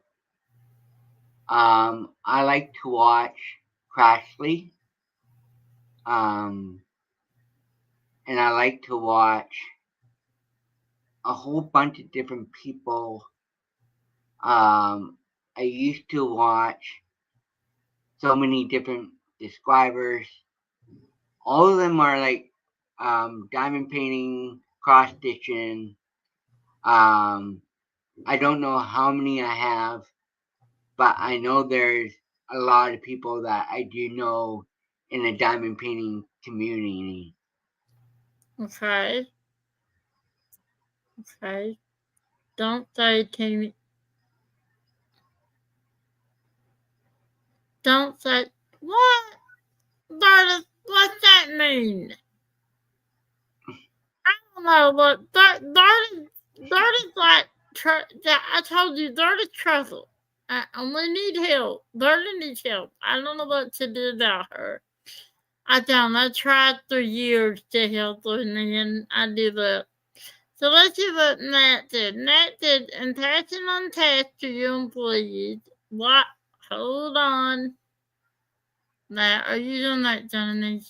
I like to watch Crashly. And I like to watch a whole bunch of different people. I used to watch so many different describers. all of them are like diamond painting, cross stitching. I don't know how many I have, but I know there's a lot of people that I do know in the diamond painting community. Okay. Okay. Don't say to me. Don't say what? What's that mean? I don't know what that is like. I told you that is trouble. I only need help. Darla needs help. I don't know what to do about her. I don't. I tried for years to help her, and then I give up. So let's see what Nat did. Nat did, and passing on task to your employees. What? Hold on. Nat, are you doing that, Johnny?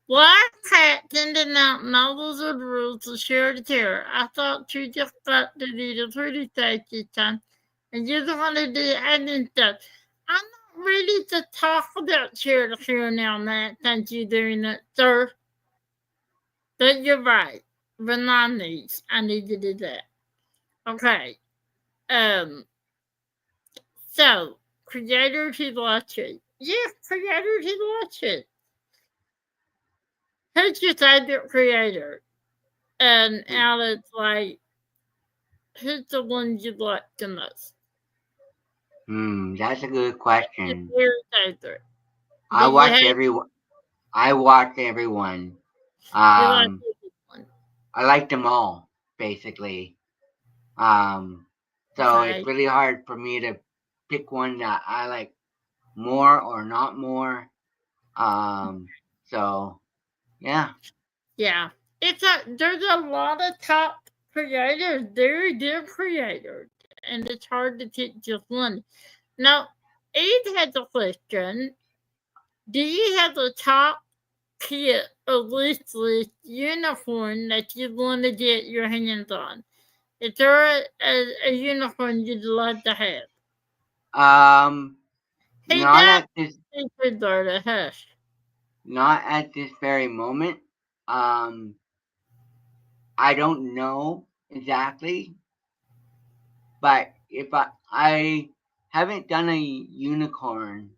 Black Cat didn't out novels or the rules to share the terror. I thought you just got to do the pretty face this time, and you're the one to do the admin stuff. I'm not ready to talk about share the terror now, Matt. Thank you doing that, sir. But you're right. Remind me. I need to do that. Okay. Um. So, creator to watch it. Yes, creator to watch it. Who's your favorite creator? And Alex, like, who's the one you like the most? That's a good Your question. very favorite. Do I you watch have everyone. I watch everyone. you like Um, everyone? I like them all, basically. Um, so it's Okay. really hard for me to pick one that I like more or not more. Um, so yeah. Yeah. There's a lot of top creators, very good creators, and it's hard to pick just one. Now, Eve has a question. Do you have a top kit or list unicorn that you want to get your hands on? Is there a unicorn you'd love to have? Um, Hey, not Dad, at this, secret Darla, hush. not at this very moment. Um, I don't know exactly, but if I haven't done a unicorn,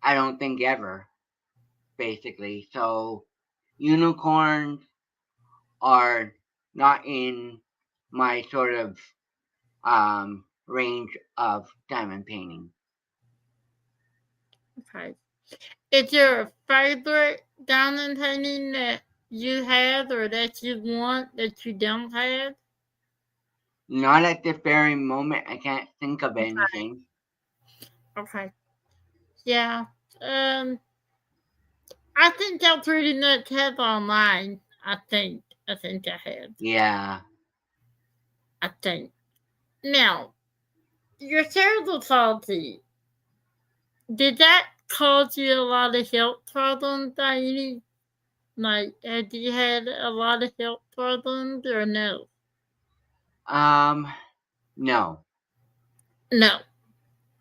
I don't think ever, basically. So unicorns are not in my sort of range of diamond painting. Okay. Is there a favorite diamond painting that you have or that you want that you don't have? Not at this very moment. I can't think of anything. Okay. Yeah. Um, I think I pretty much have all mine. I think I have. Yeah. I think. Now, your cerebral palsy, did that cause you a lot of health problems by any, like, have you had a lot of health problems or no? Um. No. No.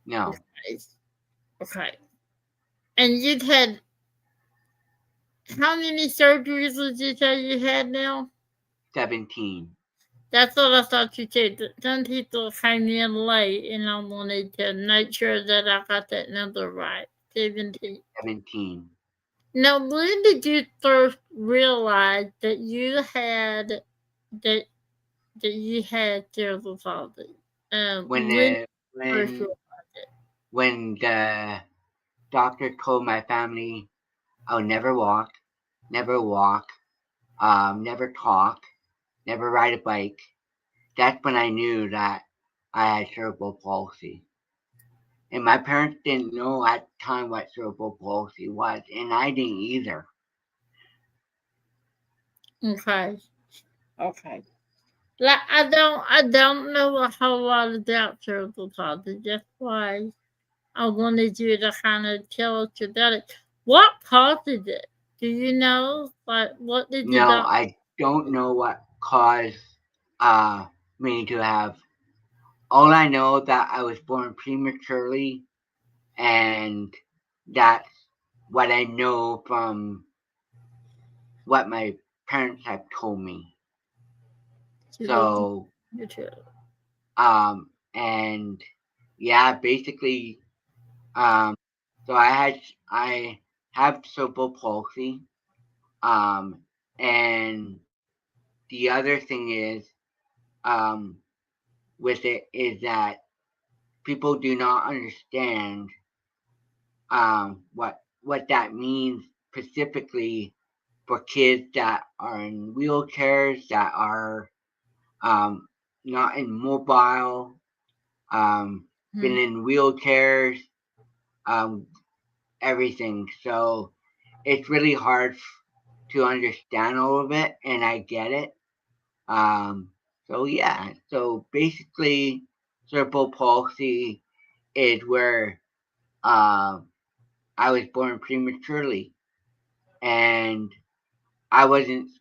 No. Okay. Okay. And you've had how many surgeries did you say you had now? 17. That's what I thought you said. Some people came in late, and I wanted to make sure that I got that number right. 17. 17. Now, when did you first realize that you had that you had cerebral palsy? When When the first when realized it? when the doctor told my family I would never walk, never talk, never ride a bike, that's when I knew that I had cerebral palsy. And my parents didn't know at the time what cerebral palsy was, and I didn't either. Okay. Okay. Like I don't know a whole lot about cerebral palsy. That's why I wanted you to kind of tell us about it. What caused it? Do you know? Like, what did the No, doctor? I don't know what caused uh, me to have. All I know that I was born prematurely, and that's what I know from what my parents have told me. So, and yeah, basically, so I have cerebral palsy, and the other thing is, with it is that people do not understand, what that means specifically for kids that are in wheelchairs, that are, not in mobile, been in wheelchairs, everything. So it's really hard to understand all of it, and I get it. So yeah, so basically, cerebral palsy is where I was born prematurely, and I wasn't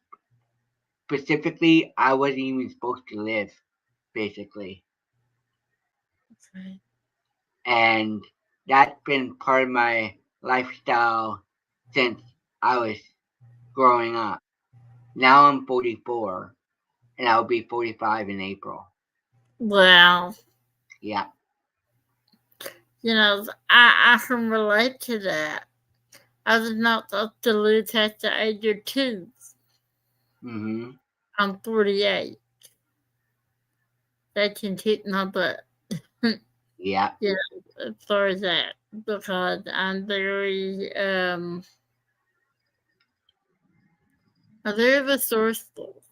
I wasn't even supposed to live, basically. Okay. And that's been part of my lifestyle since I was growing up. Now I'm 44, and I'll be 45 in April. Well, Yeah. I can relate to that. I was not up to lose at the age of 2. Mm-hmm. I'm 48. They can kick my butt. Yeah. Yeah, as far as that, because I'm very resourceful,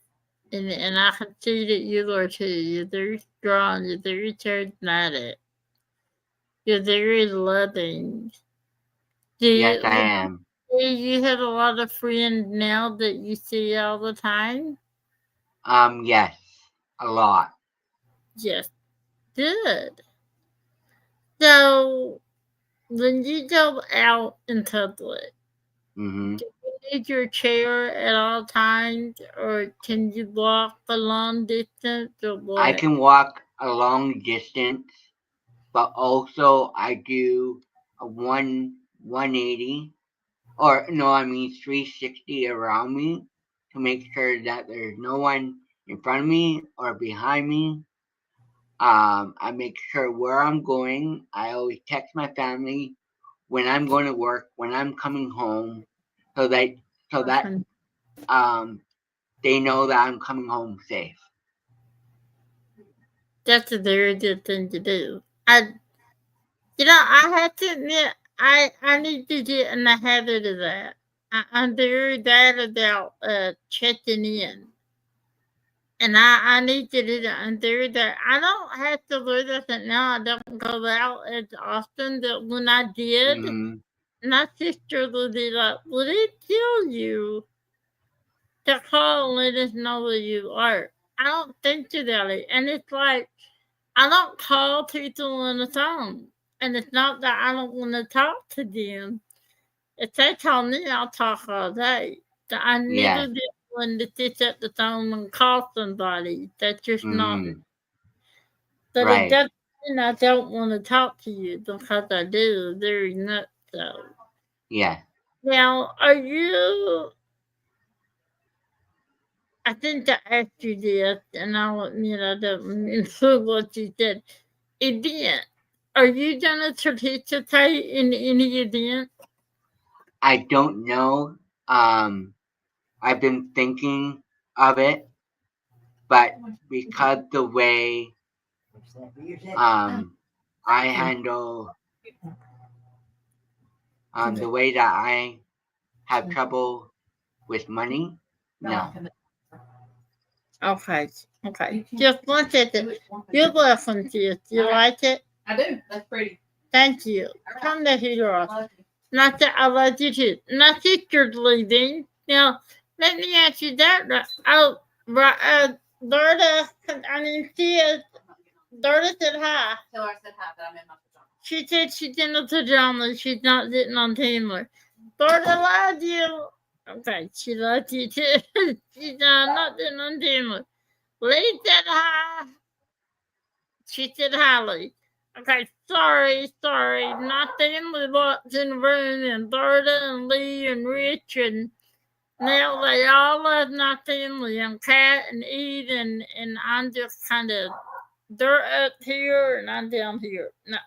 and I can see that you are too. You're very strong. You're very charismatic. You're very loving. Yes, I Would am. you say you have a lot of friends now that you see all the time? Yes, a lot. Yes, good. So when you go out in public, Mm-hmm. do you need your chair at all times, or can you walk a long distance, or I what? can walk a long distance, but also I do a 180, or no, I mean 360 around me to make sure that there's no one in front of me or behind me. I make sure where I'm going. I always text my family when I'm going to work, when I'm coming home, so that so that um they know that I'm coming home safe. That's a very good thing to do. I have to admit, I need to get in the habit of that. I'm very bad about checking in. And I need to do that. I'm very bad. I don't have to learn that now. I don't go out as often, but when I did, Mm-hmm. my sister would be like, would it kill you to call and let us know where you are? I don't think about it. And it's like, I don't call people on the phone. And it's not that I don't want to talk to them. If they call me, I'll talk all day. But I never Yes. get one to sit at the phone and call somebody. That's just not. Mm-hmm. But it Right. doesn't mean I don't want to talk to you because I do very much so. Yes. Now, are you? I think I asked you this, and I'll admit I don't remember what you said. Event. Are you gonna participate in any event? I don't know. I've been thinking of it, but because the way I handle the way that I have trouble with money, no. Okay, okay. Just one second. You're welcome to it. You like it? I do. That's pretty. Thank you. Turn the heater off. Not that I love you too. Not that you're leaving. Now, let me ask you that. Oh, Dorda, I didn't see it. Dorda said hi. Tell her I said hi, but I'm in my pajamas. She said she's in the pajamas. She's not sitting on Taylor. Dorda loved you. Okay, she loved you too. She's not sitting on Taylor. Lee said hi. She said hi, Lee. Okay, sorry. Not the only lots in the room, and Berta and Lee and Rich and Nell, they all love my family, and Kat and Eve, and I'm just kind of, they're up here and I'm down here. No.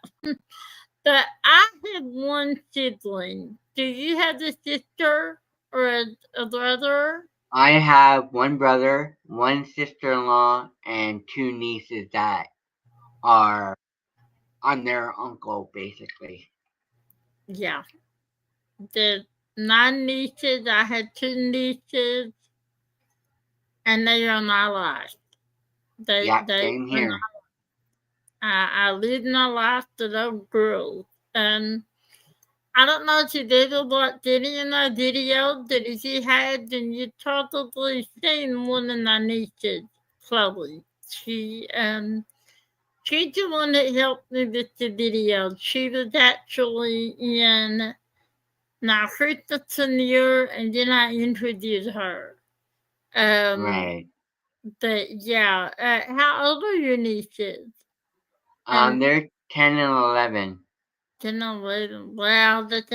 But I have one sibling. Do you have a sister or a brother? I have one brother, one sister-in-law, and two nieces that are on their uncle, basically. Yeah. The 9 nieces, I had 2 nieces, and they are not alive. Yeah, They same are not. here. I lived my life to those girls. And I don't know if you've ever watched any of my videos, but if you had, then you've probably seen one of my nieces, Chloe. She's the one that helped me with the video. She was actually in now Christmas year, and then I introduced her. Um, Right. but yeah, how old are your nieces? And They're 10 and 11. 10, 11. Wow, that's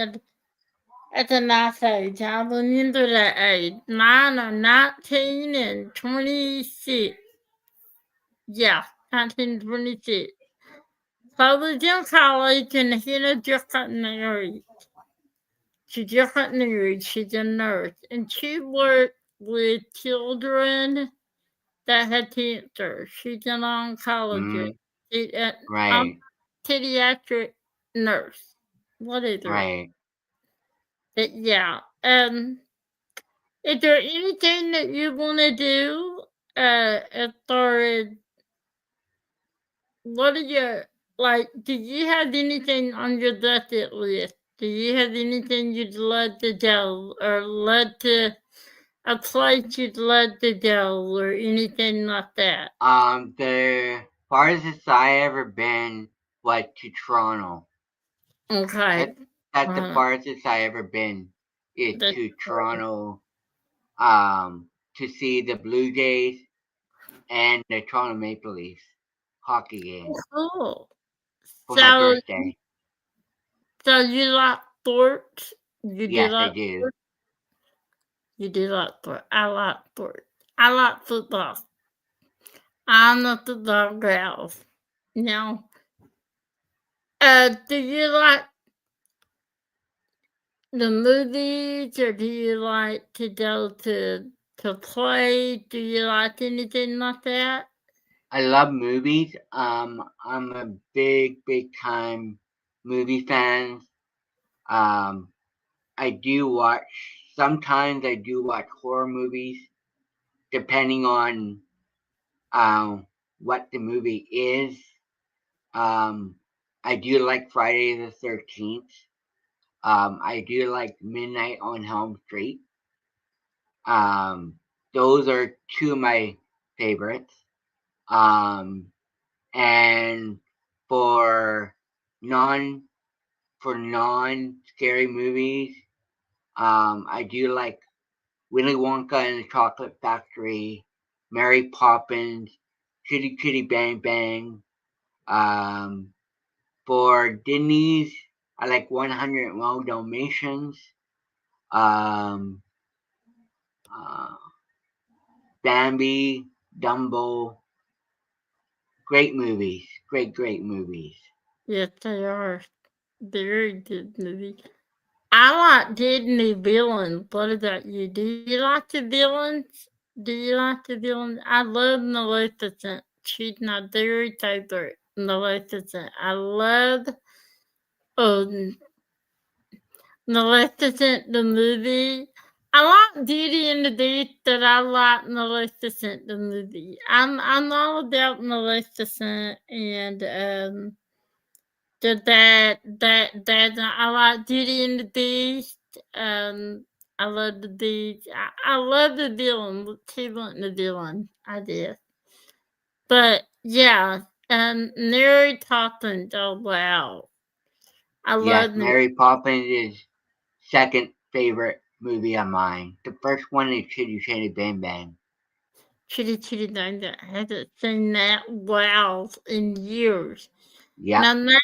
a nice age. I remember that age. Mine are 19 and 26. Yeah, 19 and 26. So I was in college and Hannah just got married. She just got married. She's a nurse. And she worked with children that had cancer. She's an oncologist. Mm, She, I'm right, a pediatric nurse. What is her? right. But yeah. Is there anything that you want to do as far as what are your, like, do you have anything on your bucket list? Do you have anything you'd love to do or love to, a place you'd love to go or anything like that? The farthest I ever been was to Toronto. Okay. That that's the Uh, farthest I ever been is that's to Toronto. Um, to see the Blue Jays and the Toronto Maple Leafs hockey game cool. for my So, birthday. so you like sports? You do Yes, I like do. sports? You do like sports. I like sports. I like football. I'm not the dog gal. No. Do you like the movies or do you like to go to play? Do you like anything like that? I love movies. I'm a big time movie fan. Um, I do watch. Sometimes I do watch horror movies, depending on um what the movie is. Um, I do like Friday the 13th. I do like Midnight on Elm Street. Um, those are two of my favorites. Um, and for non non scary movies, I do like Willy Wonka and the Chocolate Factory, Mary Poppins, Chitty Chitty Bang Bang. Um, for Disney's, I like 101 Dalmatians. Um, uh, Bambi, Dumbo. Great movies. Great movies. Yes, they are very good movies. I like Disney villains. What about you? Do you like the villains? Do you like the villains? I love Maleficent. She's my very favorite. Maleficent. I love um, Maleficent the movie. I like Beauty and the Beast, but I like Maleficent the movie. I'm all about Maleficent and that I like Beauty and the Beast. I love the Beast. I love the villain. She wasn't the villain. I did. But yeah, Mary Poppins. Oh wow, I Yes, love Mary. Mary Poppins is second favorite movie of mine. The first one is Chitty Chitty Bang Bang. Chitty Chitty Bang Bang. I haven't seen that wow in years. Yeah. Now,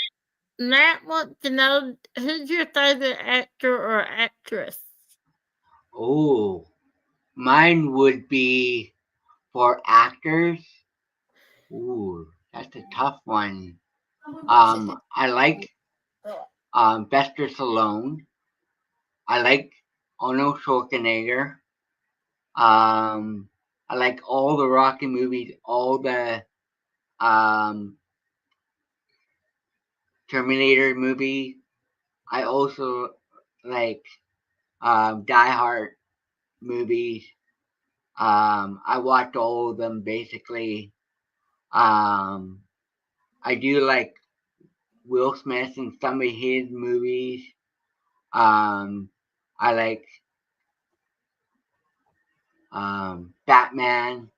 Nat wants to know who's your favorite actor or actress? Oh, mine would be for actors. Ooh, that's a tough one. I like Bester Stallone. I like Arnold Schwarzenegger. I like all the Rocky movies, all the um, Terminator movies. I also like Die Hard movies. I watch all of them basically. Um, I do like Will Smith in some of his movies. I like Batman,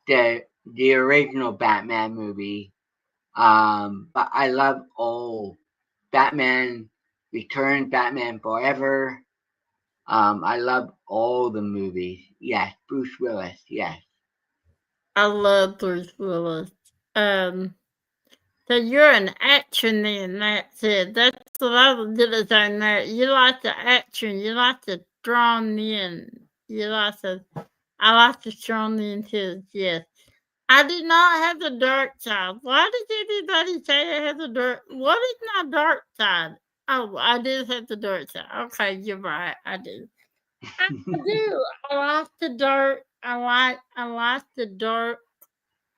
the original Batman movie. But I love all Batman Returns, Batman Forever. I love all the movies. Yes, Bruce Willis. Yes. I love Bruce Willis. So you're an action then, that's it. That's what I was gonna say there. You like the action, you like the drawn in. You like the I like the drawn into yes. I did not have the dark side. Why did everybody say I have the dark? What is my dark side? Oh, I did have the dark side. Okay, you're right. I do. I do. I like the dark. I like the dark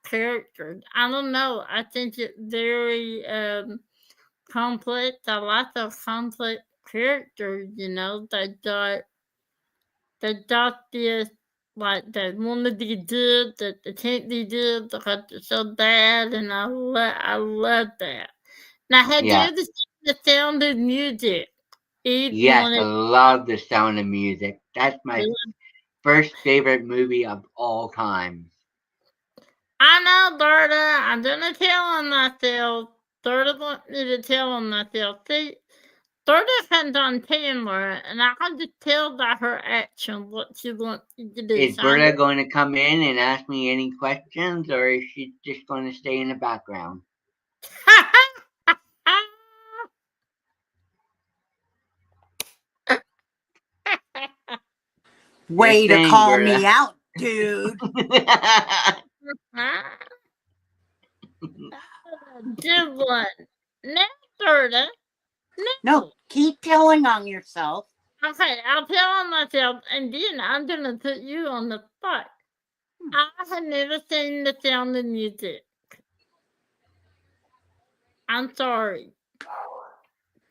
character. I don't know. I think it's very complex. I like the complex characters. They got this like they want to be good, that they can't be good because they're so bad, and I love that. Now, have you Yeah. ever seen The Sound of Music? Even Yes, when I it love The Sound of Music. That's my really first favorite movie of all time. I know, Berta. I'm gonna tell on myself. Berta wants me to tell on myself. See, Berta comes on camera, and I can just tell by her action what she wants me to do. Is So I'm Berta going to come in and ask me any questions, or is she just going to stay in the background? Way Just to saying, call Berta. me out, dude. Good one. Now, Berta. No, No. keep telling on yourself. Okay, I'll tell on myself, and then I'm gonna put you on the spot. I have never seen The Sound of Music. I'm sorry.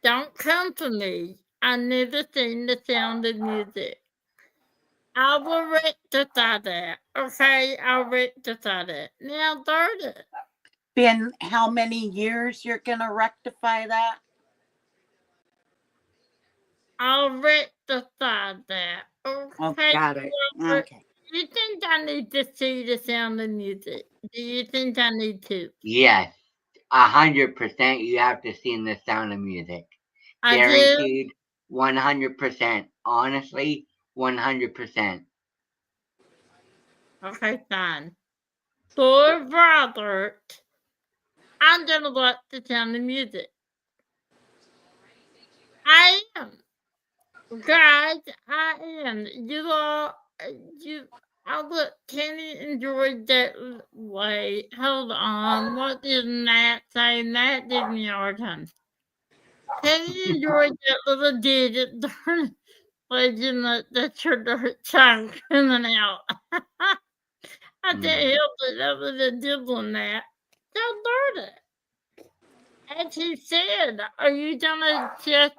Don't come for me. I never seen The Sound of Music. I will rectify that. Okay, I'll rectify that. Now, Berta, Been how many years you're gonna rectify that? I'll rectify that. Oh, Okay, got it. Robert. Okay. Do you think I need to see The Sound of Music? Do you think I need to? Yes, 100%. You have to sing The Sound of Music. I do. Guaranteed, 100%. Honestly, 100%. Okay, fine. For Robert, I'm gonna watch The Sound of Music. I am. Guys, I am. You, I look, Kenny enjoyed that. Wait, hold on. What did Matt say? Matt did me all the time. Kenny enjoyed that little digit. Darn it. Legend that's your dirt tongue coming out. I can't help it. That was a dibble, Matt. Don't darn it. As he said, are you gonna just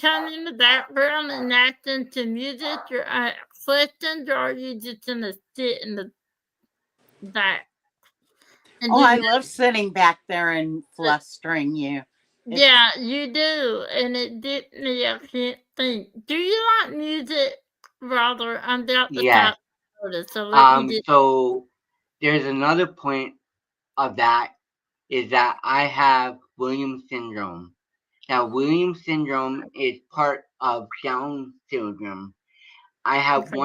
come in the background and act into music or questions, or are you just gonna sit in the back and Oh, do I nothing? love sitting back there and flustering you. It's Yeah, you do, and it did me. I can't think. Do you like music, Rather, I'm about to Yes. stop notice, so let me get. So there's another point of that is that I have Williams syndrome. Now, Williams syndrome is part of Down syndrome. I have Okay.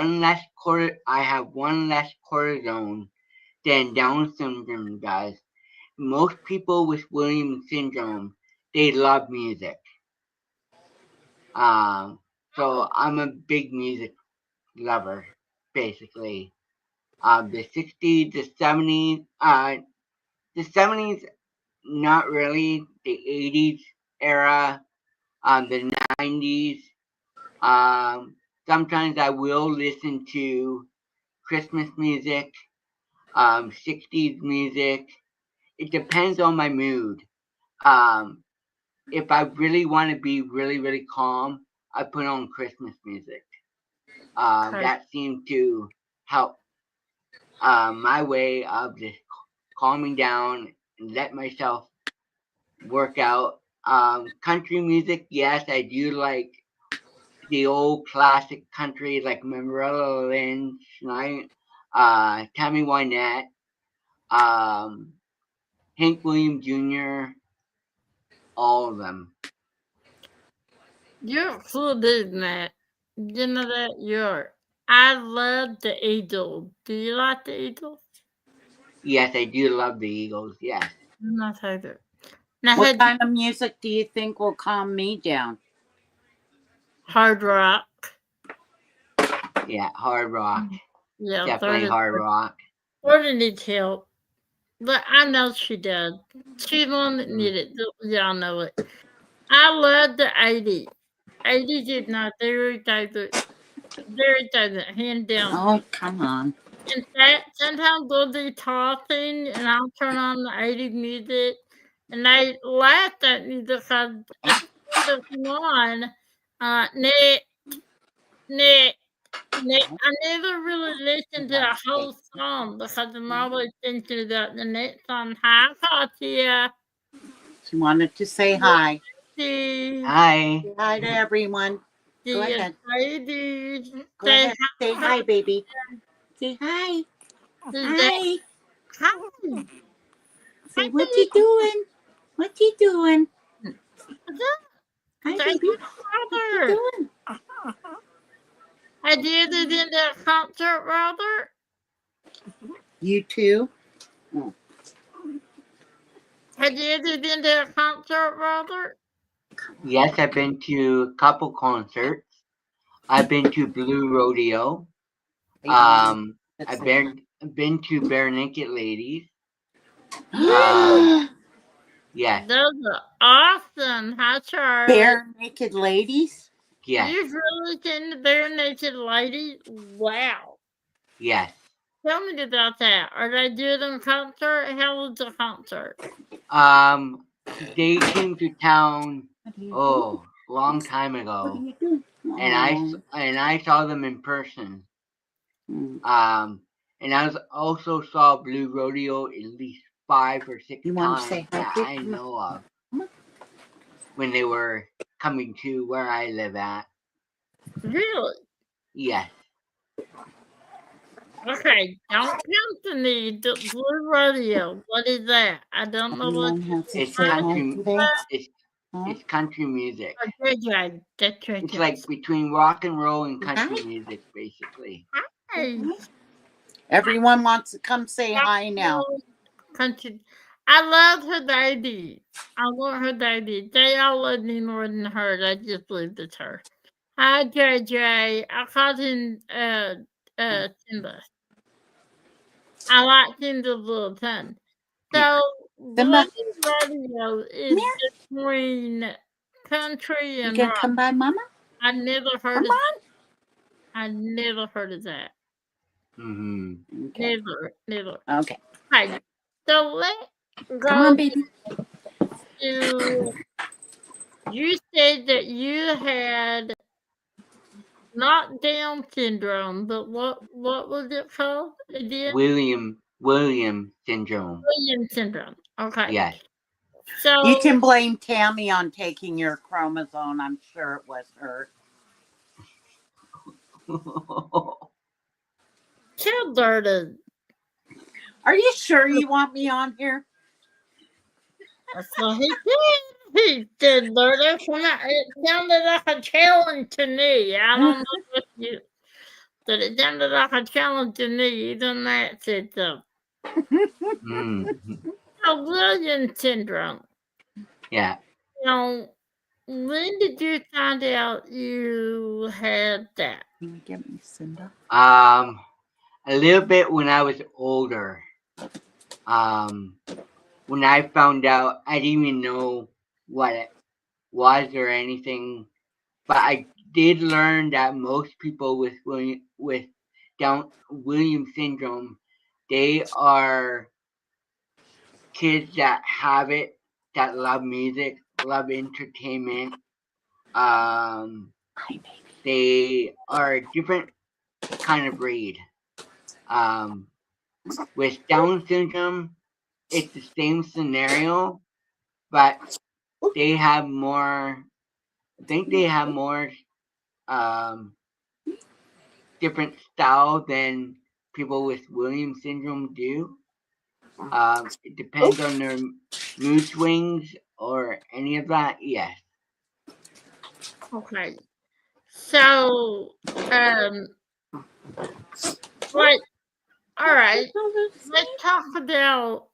I have one less cortisone than Down syndrome does, most people with Williams syndrome, they love music. So I'm a big music lover, basically. The 60s, the 70s, not really. The 80s era, the 90s. Sometimes I will listen to Christmas music, 60s music. It depends on my mood. If I really want to be really, really calm, I put on Christmas music. That seemed to help my way of just calming down and let myself work out. Country music, yes, I do like the old classic country like Loretta Lynn, Tammy Wynette, Hank Williams Jr., all of them. You're cool, dude, Matt. You know that you're. I love the Eagles. Do you like the Eagles? Yes, I do love the Eagles. Yes. I'm not either. Now, What had kind of music do you think will calm me down? hard rock. Yeah, hard rock. Yeah, Definitely hard rock. Florida needs help. But I know she does. She's the one that needed it. Y'all know it. I love the 80s. 80s is my favorite hand down. Oh, come on. In fact, sometimes we'll be talking and I'll turn on the 80s music and they laugh at me because it's the one, Nick, Nick, I never really listened to the whole song because I'm always thinking about the next song. Hi, Katia. She wanted to say hi. See, Hi. Say hi to everyone. see Go you, ahead. ladies. Go ahead. Say hi, baby. Say hi. Hi. Hi. Say, what you doing? What you doing? Hi, Say baby. What you brother. doing? Have you ever been to a concert, Robert? You too? Have you ever been to a concert, Robert? Yes, I've been to a couple concerts. I've been to Blue Rodeo. I've been to Bare Naked Ladies. Yes. Those are awesome. Hi, Charlie. Bare Naked Ladies? Yes. You've really seen the Bare Naked Ladies? Wow. Yes. Tell me about that. Are they doing a concert? How was the concert? They came to town long time ago, and I saw them in person. And I also saw Blue Rodeo at least 5 or 6 times that I know of when they were coming to where I live at. Really? Yes. Okay, don't come to me. The Blue Rodeo. What is that? I don't know what. It's country. It's country music. It's like between rock and roll and country music, basically. Hi. Everyone wants to come say hi now. Country. I love her baby. I want her baby. They all love me more than her. I just believe it's her. Hi, JJ. I called him Simba. I like Simba's little son. So, Blue Radio is between country and you rock. gonna come by, Mama? I never heard of that. I never heard of that. Mm-hmm. Okay. Never. Okay. Hi. So let's go. Come on, baby. You said that you had not Down syndrome, but what was it called again? William syndrome. Williams syndrome. Okay. Yes. So you can blame Tammy on taking your chromosome. I'm sure it was her. tell Berta. Are you sure you want me on here? That's what he did. He did, Berta. It sounded like a challenge to me. I don't know what you. But it sounded like a challenge to me. Even that said so. Williams syndrome. Yeah. Now, when did you find out you had that? Can you give me Cinda? A little bit when I was older. When I found out, I didn't even know what it was or anything, but I did learn that most people with Williams syndrome, they are kids that have it, that love music, love entertainment. They are a different kind of breed. With Down syndrome, it's the same scenario, but they have more. I think they have more different style than people with Williams syndrome do. It depends on their mood swings or any of that. Yes. Okay. So, like, all right. Let's talk about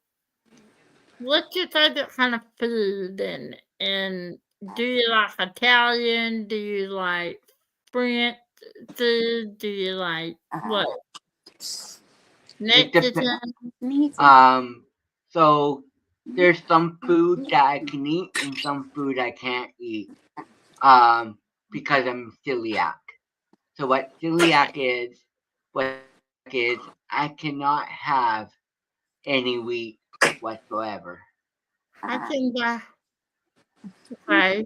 what's your favorite kind of food, and do you like Italian? Do you like French food? Do you like what? It depends. Mexican? So there's some food that I can eat and some food I can't eat. Because I'm celiac. So what celiac is I cannot have any wheat whatsoever. I think okay.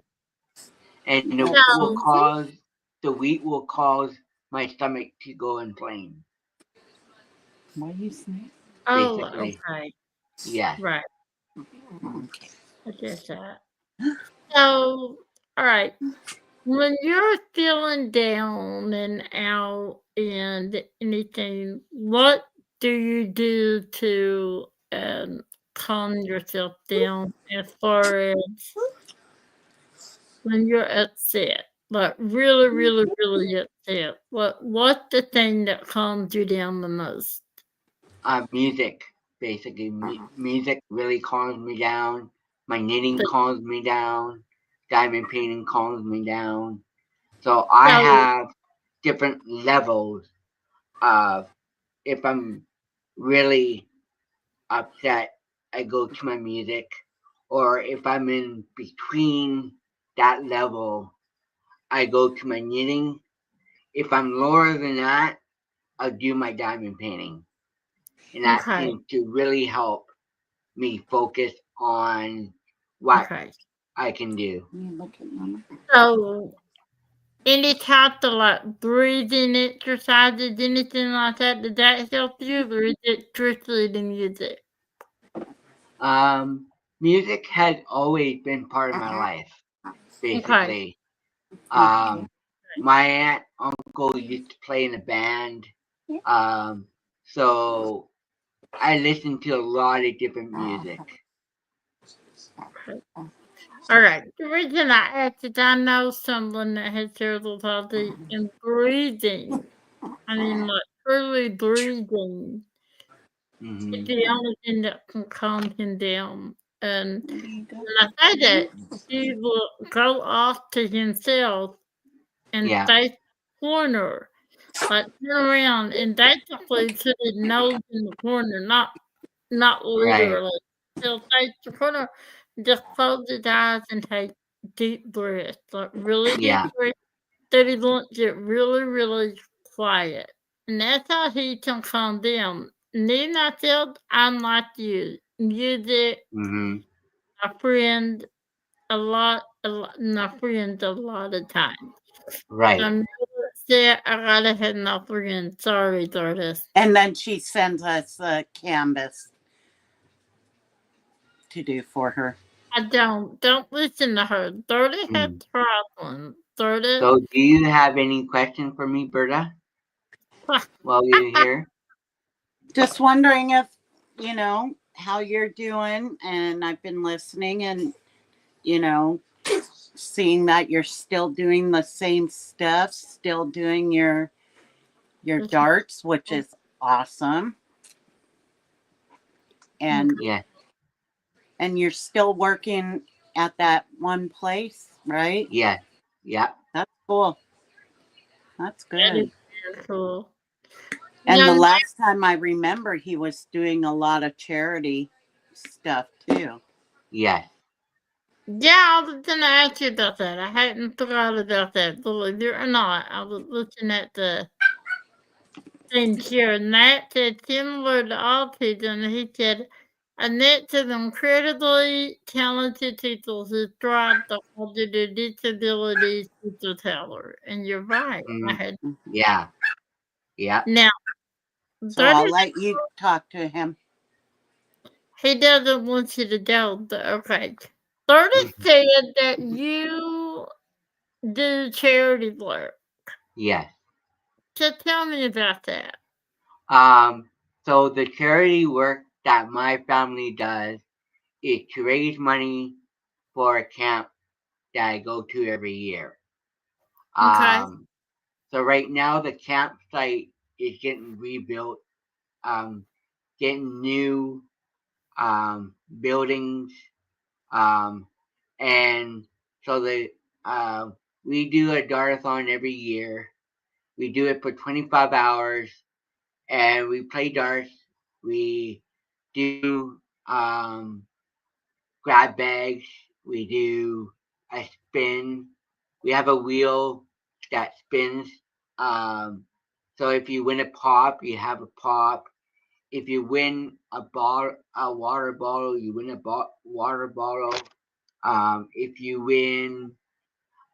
And So, the wheat will cause my stomach to go inflamed. Why you sneeze? oh, Basically. okay. Yes. Right. I get that. So, all right. When you're feeling down and out and anything, what do you do to calm yourself down as far as when you're upset? Like really, really, really upset. What's the thing that calms you down the most? Music. Basically, music really calms me down. My knitting The- calms me down. Diamond painting calms me down. So I So, have different levels of if I'm really upset, I go to my music, or if I'm in between that level, I go to my knitting. If I'm lower than that, I'll do my diamond painting, and that okay, seems to really help me focus on what okay. I can do. Look at Mama. So, any type of like breathing exercises, anything like that, did that help you, or is it strictly the music? Music has always been part of my life, Okay. basically. Um, my aunt, uncle used to play in a band. So I listen to a lot of different music. All right. The reason I asked is I know someone that has cerebral palsy and breathing. I mean, like truly breathing is the only thing that can calm him down. And when I say that, he will go off to himself and Yeah. face the corner, like turn around and basically put his nose in the corner, not Right. literally. He'll face the corner, just close his eyes and take deep breaths, like really deep Yeah. breaths, that he won't get really, really quiet. And that's how he can calm down. Me, myself, I'm like you. Music, Mm-hmm. my friend, my friends a lot of times. Right. I'm really upset, I gotta have my friend. Sorry, Tortoise. And then she sends us a canvas to do for her. I don't listen to her. Tortoise has problems. Tortoise. So, do you have any questions for me, Berta, while you're here? Just wondering if, how you're doing. And I've been listening and, seeing that you're still doing the same stuff, still doing your darts, which is awesome. And Yeah. And you're still working at that one place, right? Yes. Yep. That's cool. That's That is good. very cool. And Now, the last time I remember, he was doing a lot of charity stuff too. Yes. yeah, I was gonna ask you about that. I hadn't forgot about that. Believe it or not, I was looking at the thing here, and Matt said similar to autism. He said a mix of incredibly talented people who strive to alter their disabilities superpower. And you're right. I Mm, had Mhm. yeah. Yep. now So that I'll is let you talk to him. he doesn't want you to go, but okay. 30 said that you do charity work. Yes. So tell me about that. Um. So the charity work that my family does is to raise money for a camp that I go to every year. Okay. Um. So right now the campsite is getting rebuilt. Um. Getting new buildings. Um. And so uh, we do a dartathon every year. We do it for 25 hours, and we play darts. We do grab bags. We do a spin. We have a wheel that spins. Um, so if you win a pop, you have a pop. If you win a water bottle, you win a water bottle. If you win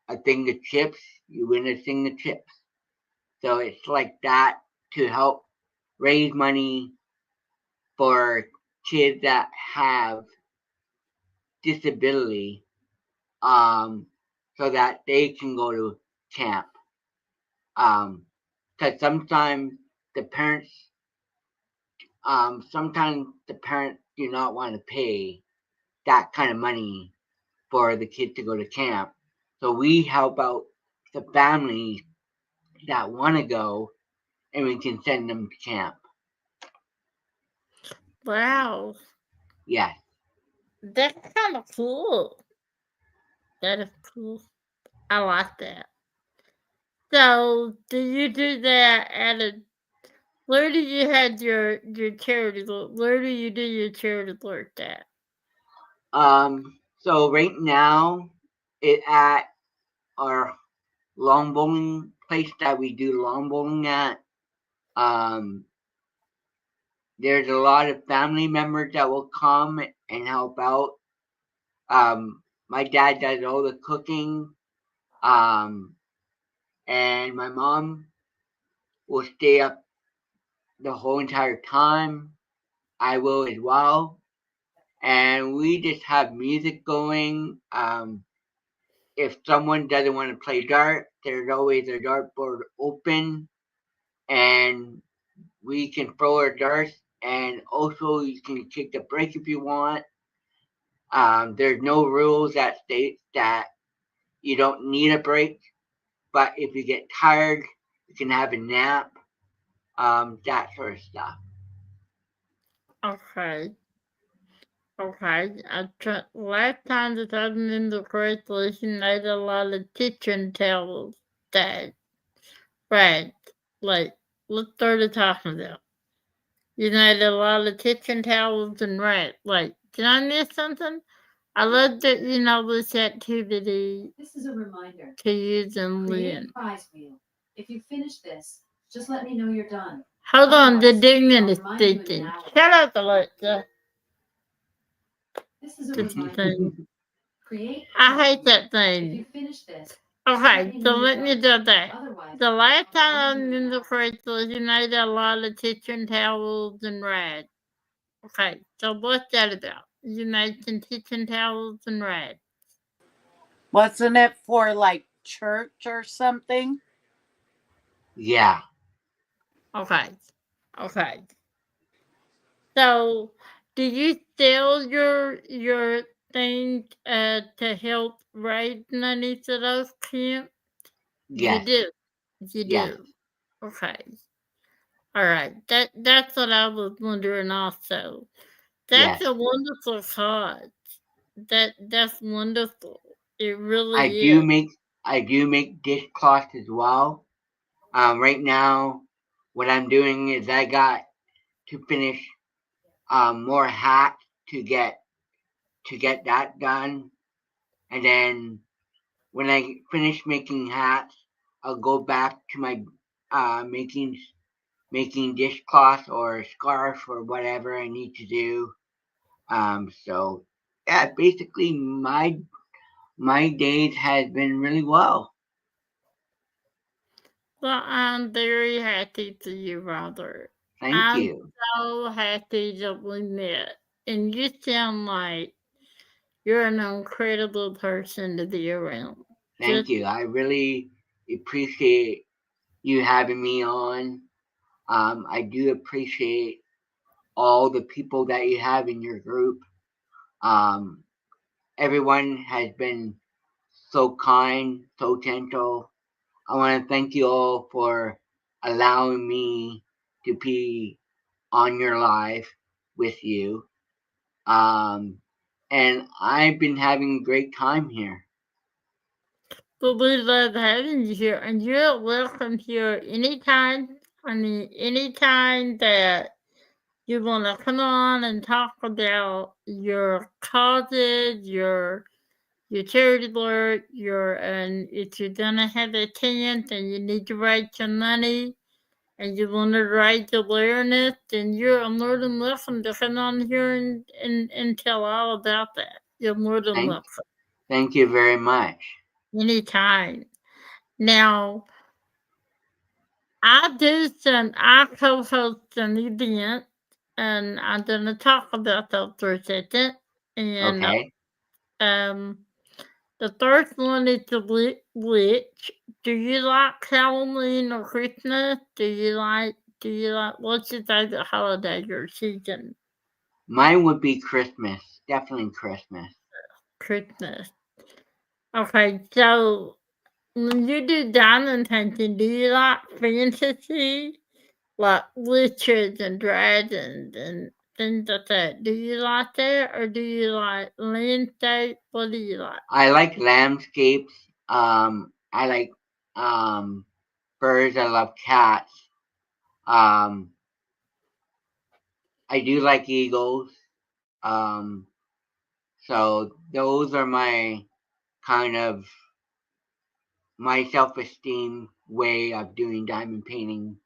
a thing of chips, you win a thing of chips. So it's like that to help raise money for kids that have disability, so that they can go to camp. Because sometimes the parents do not want to pay that kind of money for the kids to go to camp. So we help out the families that want to go, and we can send them to camp. Wow. Yes. That's kind of cool. That is cool. I like that. So, do you do that at a? Where do you have your charity? Where do you do your charity work at? So right now, it at our long bowling place that we do long bowling at. Um, there's a lot of family members that will come and help out. My dad does all the cooking. Um, and my mom will stay up the whole entire time. I will as well. And we just have music going. If someone doesn't want to play dart, there's always a dartboard open, and we can throw our darts. And also, you can take the break if you want. There's no rules that state that you don't need a break, but if you get tired, you can have a nap. That sort of stuff. Okay. Okay. Last time that I remember correctly, she made a lot of kitchen towels that right. Like, let's start talking about. You made a lot of kitchen towels and rats. Like, did I miss something? I love that you know this activity This is a reminder. to use and Create win. a prize wheel. If you finish this, just let me know you're done. Hold on, the Otherwise, demon I'll is remind you in an speaking. hour. Shut up, Alexa. This is a This reminder. thing. Create a I prize hate wheel. that If thing. you finish this, Okay, so know let you're me done. do that. Otherwise, The last I'll time I remind you in an remember hour. correctly, you made a lot of kitchen towels and rags. Okay, so what's that about? You made some kitchen towels and rags. Wasn't it for like church or something? Yeah. Okay, okay. So, do you sell your thing to help raise money for those camps? You Yes. do. You Yes. do. Okay. All right. That's what I was wondering also. That's Yes, a wonderful cause. That's wonderful. It I really do is. make I do make dishcloths as well. Right now, what I'm doing is I got to finish more hats to get that done, and then when I finish making hats, I'll go back to my making dishcloth or scarf or whatever I need to do. So yeah, basically my days has been really well. Well, I'm very happy for you, Robert. Thank I'm you, so happy that we met. And you sound like you're an incredible person to be around. thank Just you. I really appreciate you having me on. I do appreciate all the people that you have in your group. Um, Everyone has been so kind, so gentle. I want to thank you all for allowing me to be on your live with you. Um, and I've been having a great time here. but we love having you here, and you're welcome here anytime. I mean, anytime that you want to come on and talk about your causes, your charity work, and if you're gonna have a tent and you need to raise some money and you want to raise awareness, then you're more than welcome to come on here and tell all about that. You're more than Thank, welcome thank you very much. anytime. Now, I co-host an event, and I'm gonna talk about that for a second. And Okay. um, the first one is the witch. Do you like Halloween or Christmas? Do you like what's your favorite holiday or season? Mine would be Christmas. Definitely Christmas. Christmas. Okay, so when you do diamond hunting, do you like fantasy? Like witches and dragons and things like that. Do you like that or do you like landscape? What do you like? I like landscapes. I like um, birds. I love cats. Um, I do like eagles. Um, so those are my kind of my self-esteem way of doing diamond painting.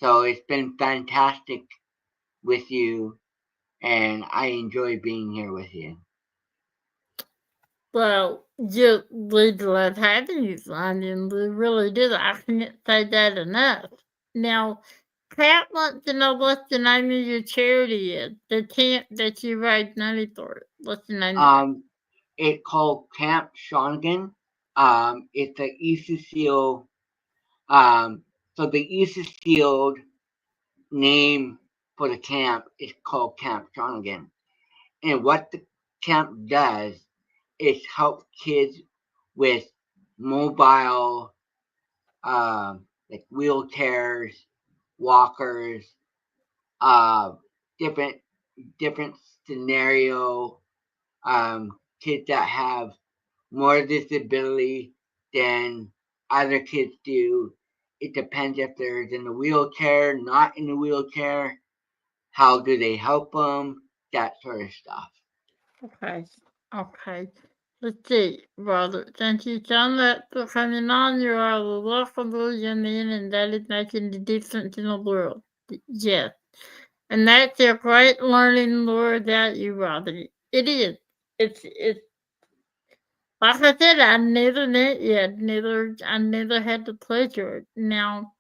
So it's been fantastic with you, and I enjoy being here with you. Well, we love having you, Simon. We really do. I can't say that enough. Now, Pat wants to know what the name of your charity is. The tent that you raise money for. What's the name of it? It's called Camp Shawnigan. It's a East Seal. So the East Sealed name for the camp is called Camp Shawnigan. And what the camp does is help kids with mobile, like wheelchairs, walkers, uh, different different scenario, kids that have more disability than other kids do. It depends if they're in a wheelchair, not in a wheelchair. How do they help them? That sort of stuff. Okay. Okay. Let's see, brother. Thank you so much for coming on. You are a remarkable young man, and that is making the difference in the world. Yes. And that's a great learning more about you, brother. It is. It's like I said, I never met you. I never had the pleasure. Now,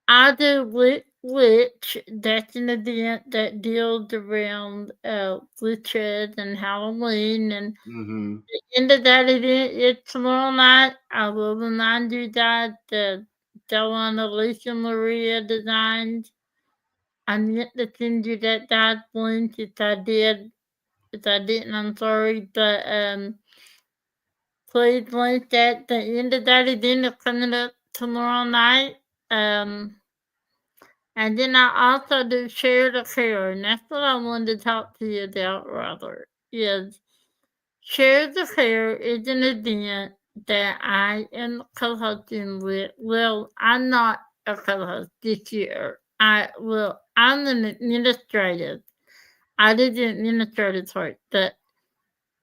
I do Witch. That's an event that deals around witches and Halloween. And Hmm. the end of that event is tomorrow night. I will remind you that the one Alicia Maria designed. I meant to send you that link. If I did, if I didn't, I'm sorry. But please link that. The end of that event is coming up tomorrow night. Um, And then I also do share the care, and that's what I wanted to talk to you about, rather, is share the care is an event that I am co-hosting with. Well, I'm not a co-host this year. I'm an administrative. I did the administrative part. The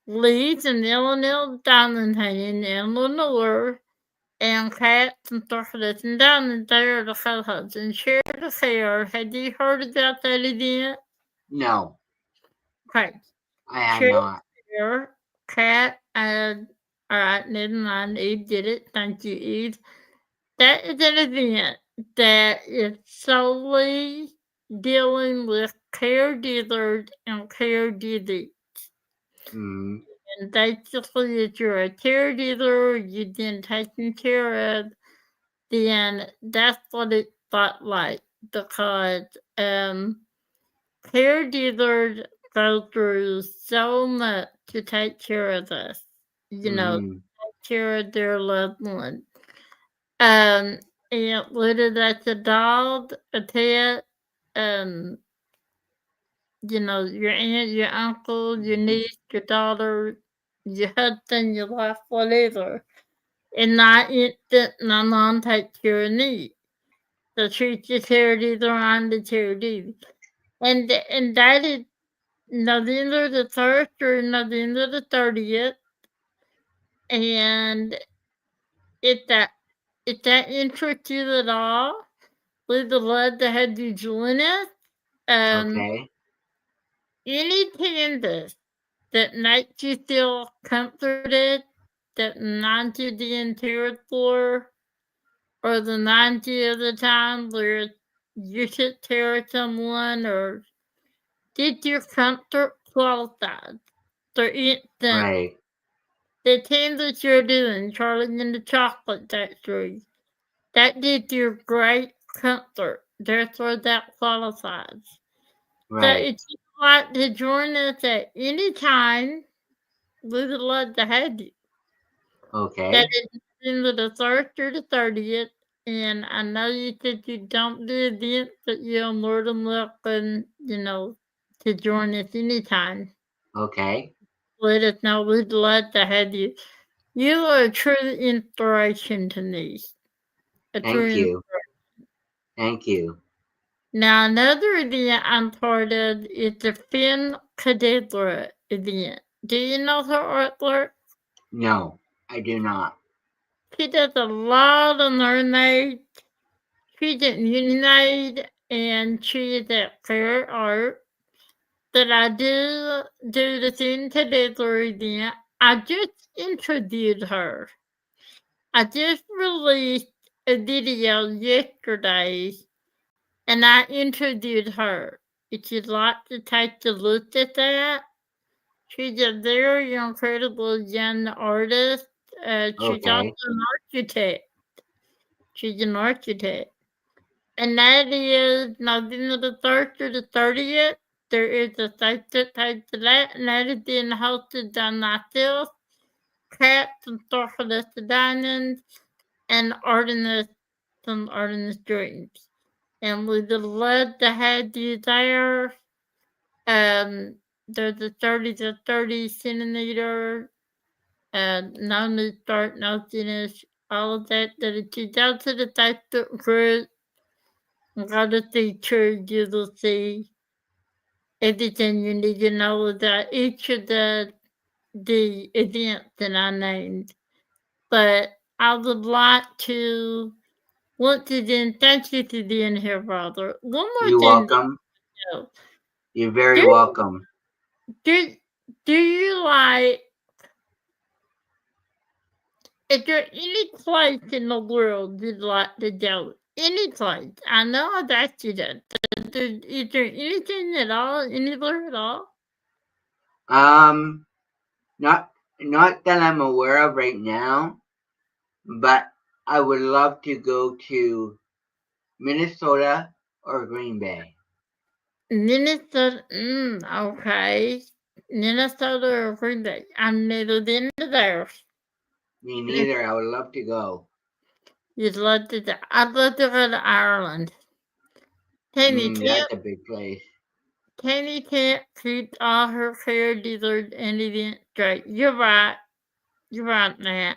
Leeds and Illinois Diamond Hayden and Lenore and Cats and Chocolate and Diamond, they are the co-hosts. And share the care. Had you heard about that event? No, Okay. I had Share not. the care. Cat and alright, never mind. Eve did it. Thank you, Eve. That is an event that is solely dealing with caregivers and caregiving. Mm, And basically, if you're a caregiver, you've been taken care of, then that's what it's like because caregivers go through so much to take care of us, mm, take care of their loved one. Um, and whether that's a dog, a pet, um, your aunt, your uncle, your niece, your daughter, your husband, your wife, whatever. And not instant my mom takes care of me. So she's the charity, or I'm the charity. And that is November the 1st or November the 30th. And if that if that interests you at all, we would love to have you join us. Um, okay. any canvas that makes you feel comforted, that reminds you of the interior floor, or reminds you of the time where you took care of someone, or did your comfort qualified. For instance, Right. the canvas you're doing, Charlie and the Chocolate Factory, that did your great comfort. Therefore, that qualifies. So Right. if you'd like to join us at any time, we would love to have you. That Okay. is December the 1st or the 30th. And I know you said you don't do events, but you're more than welcome, to join us anytime. Okay. Let us know. We'd love to have you. You are a true inspiration to me. A true Thank you. inspiration. Thank you. Now, another event I'm part of is the Finn Cadabra event. Do you know her artwork? No, I do not. She does a lot of mermaids. She's at Unionade and she is at Fair Art. But I do the Finn Cadabra event. I just interviewed her. I just released a video yesterday and I interviewed her. If you'd like to take a look at that, she's a very incredible young artist. She's also Okay. an architect. She's an architect. And that is November the 1st or the 30th. There is a Facebook page for that, and that is being hosted by myself, Cats and Chocolate Diamonds, and Artemis from Artemis Dreams. And we would love to have you there. There's a 30 to 30 centimeter, no new start, no finish, all of that. That if you go to the Facebook group and go to feature, you will see everything you need to know about each of the events that I named. But I would like to once again thank you for being here, brother. One more You're thing welcome. to know. You're very Do welcome. do do you like is there any place in the world you'd like to go? Any place. I know I've asked you that. But is there anything at all, anywhere at all? Um, not that I'm aware of right now, but I would love to go to Minnesota or Green Bay. Minnesota, okay. Minnesota or Green Bay. I've never been to there. Me neither. I would love to go. You'd love to. I'd love to go to Ireland. That's a big place. Tammy can't keep all her caregivers and events straight. You're right. You're right, Nat.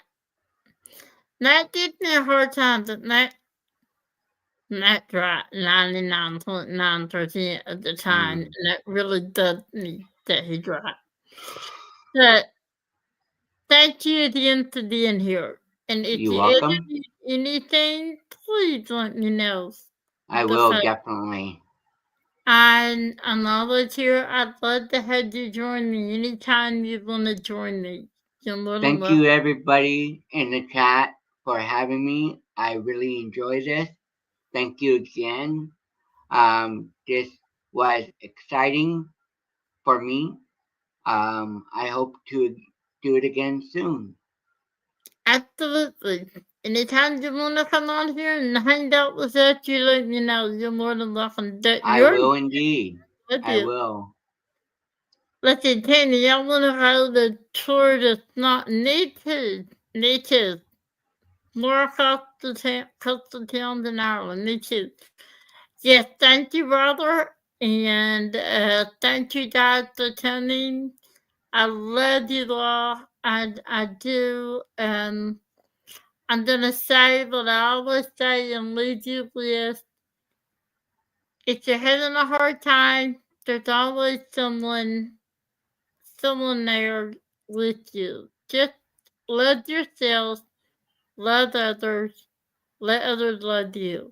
Nat gives me a hard time, but That's right, 99.9% of the time, and that really does mean that he's right. But thank you again for being here. And if You're you ever welcome. need anything, please let me know. I will, Because definitely. I'm always here. I'd love to have you join me anytime you want to join me. You're more than Thank you, welcome. everybody in the chat, for having me. I really enjoy this. Thank you again. This was exciting for me. I hope to do it again soon. Absolutely. Anytime you want to come on here and hang out with us, you let me know. You're more than welcome. I will indeed. I will. Listen, Tammy, I want to go the tour the not need to more across the coastal towns in Ireland. Need to. Yes, thank you, brother, and thank you guys for tuning. I love you all. I do. I'm gonna say what I always say and leave you with. If you're having a hard time, there's always someone there with you. Just love yourself, love others, let others love you.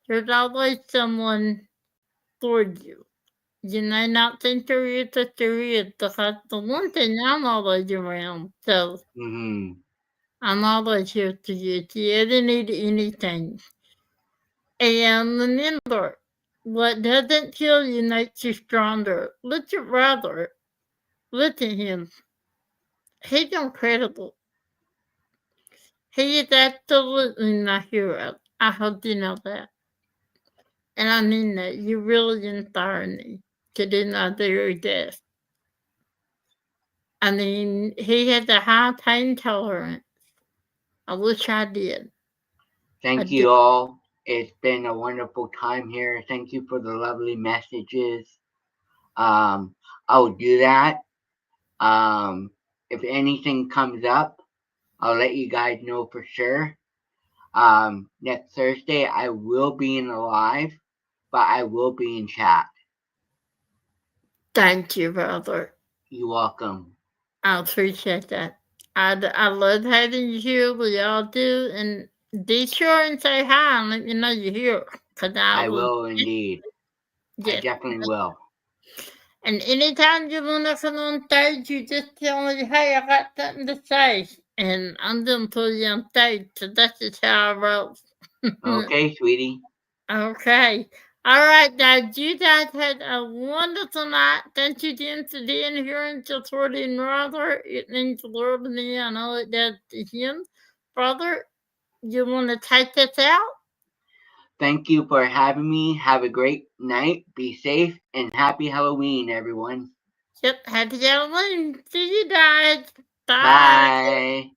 There's always someone for you. You may not think there is, but there is, because the one thing I'm always around, so I'm always here for you if you ever need anything. And remember, what doesn't kill you makes you stronger. Look at Robert. Look at him. He's incredible. He is absolutely my hero. I hope you know that. And I mean that. You really inspire me to do my very best. I mean, he has a high pain tolerance. I wish I did. Thank you all. It's been a wonderful time here. Thank you for the lovely messages. I'll do that. If anything comes up, I'll let you guys know for sure. Next Thursday, I will be in the live, but I will be in chat. Thank you, brother. You're welcome. I appreciate that. I love having you here. We all do. And be sure and say hi and let me know you're here. Cause I will indeed. Yes. I definitely will. And anytime you want to come on stage, you just tell me, hey, I got something to say. And I'm going to put you on stage. So that's just how I roll. Okay, sweetie. Okay. All right, guys. You guys had a wonderful night. Thank you again for being here and supporting Brother. It means the world to me. I know it does to him. Brother, you want to take us out? Thank you for having me. Have a great night. Be safe and happy Halloween, everyone. Yep, happy Halloween. See you guys. Bye. Bye.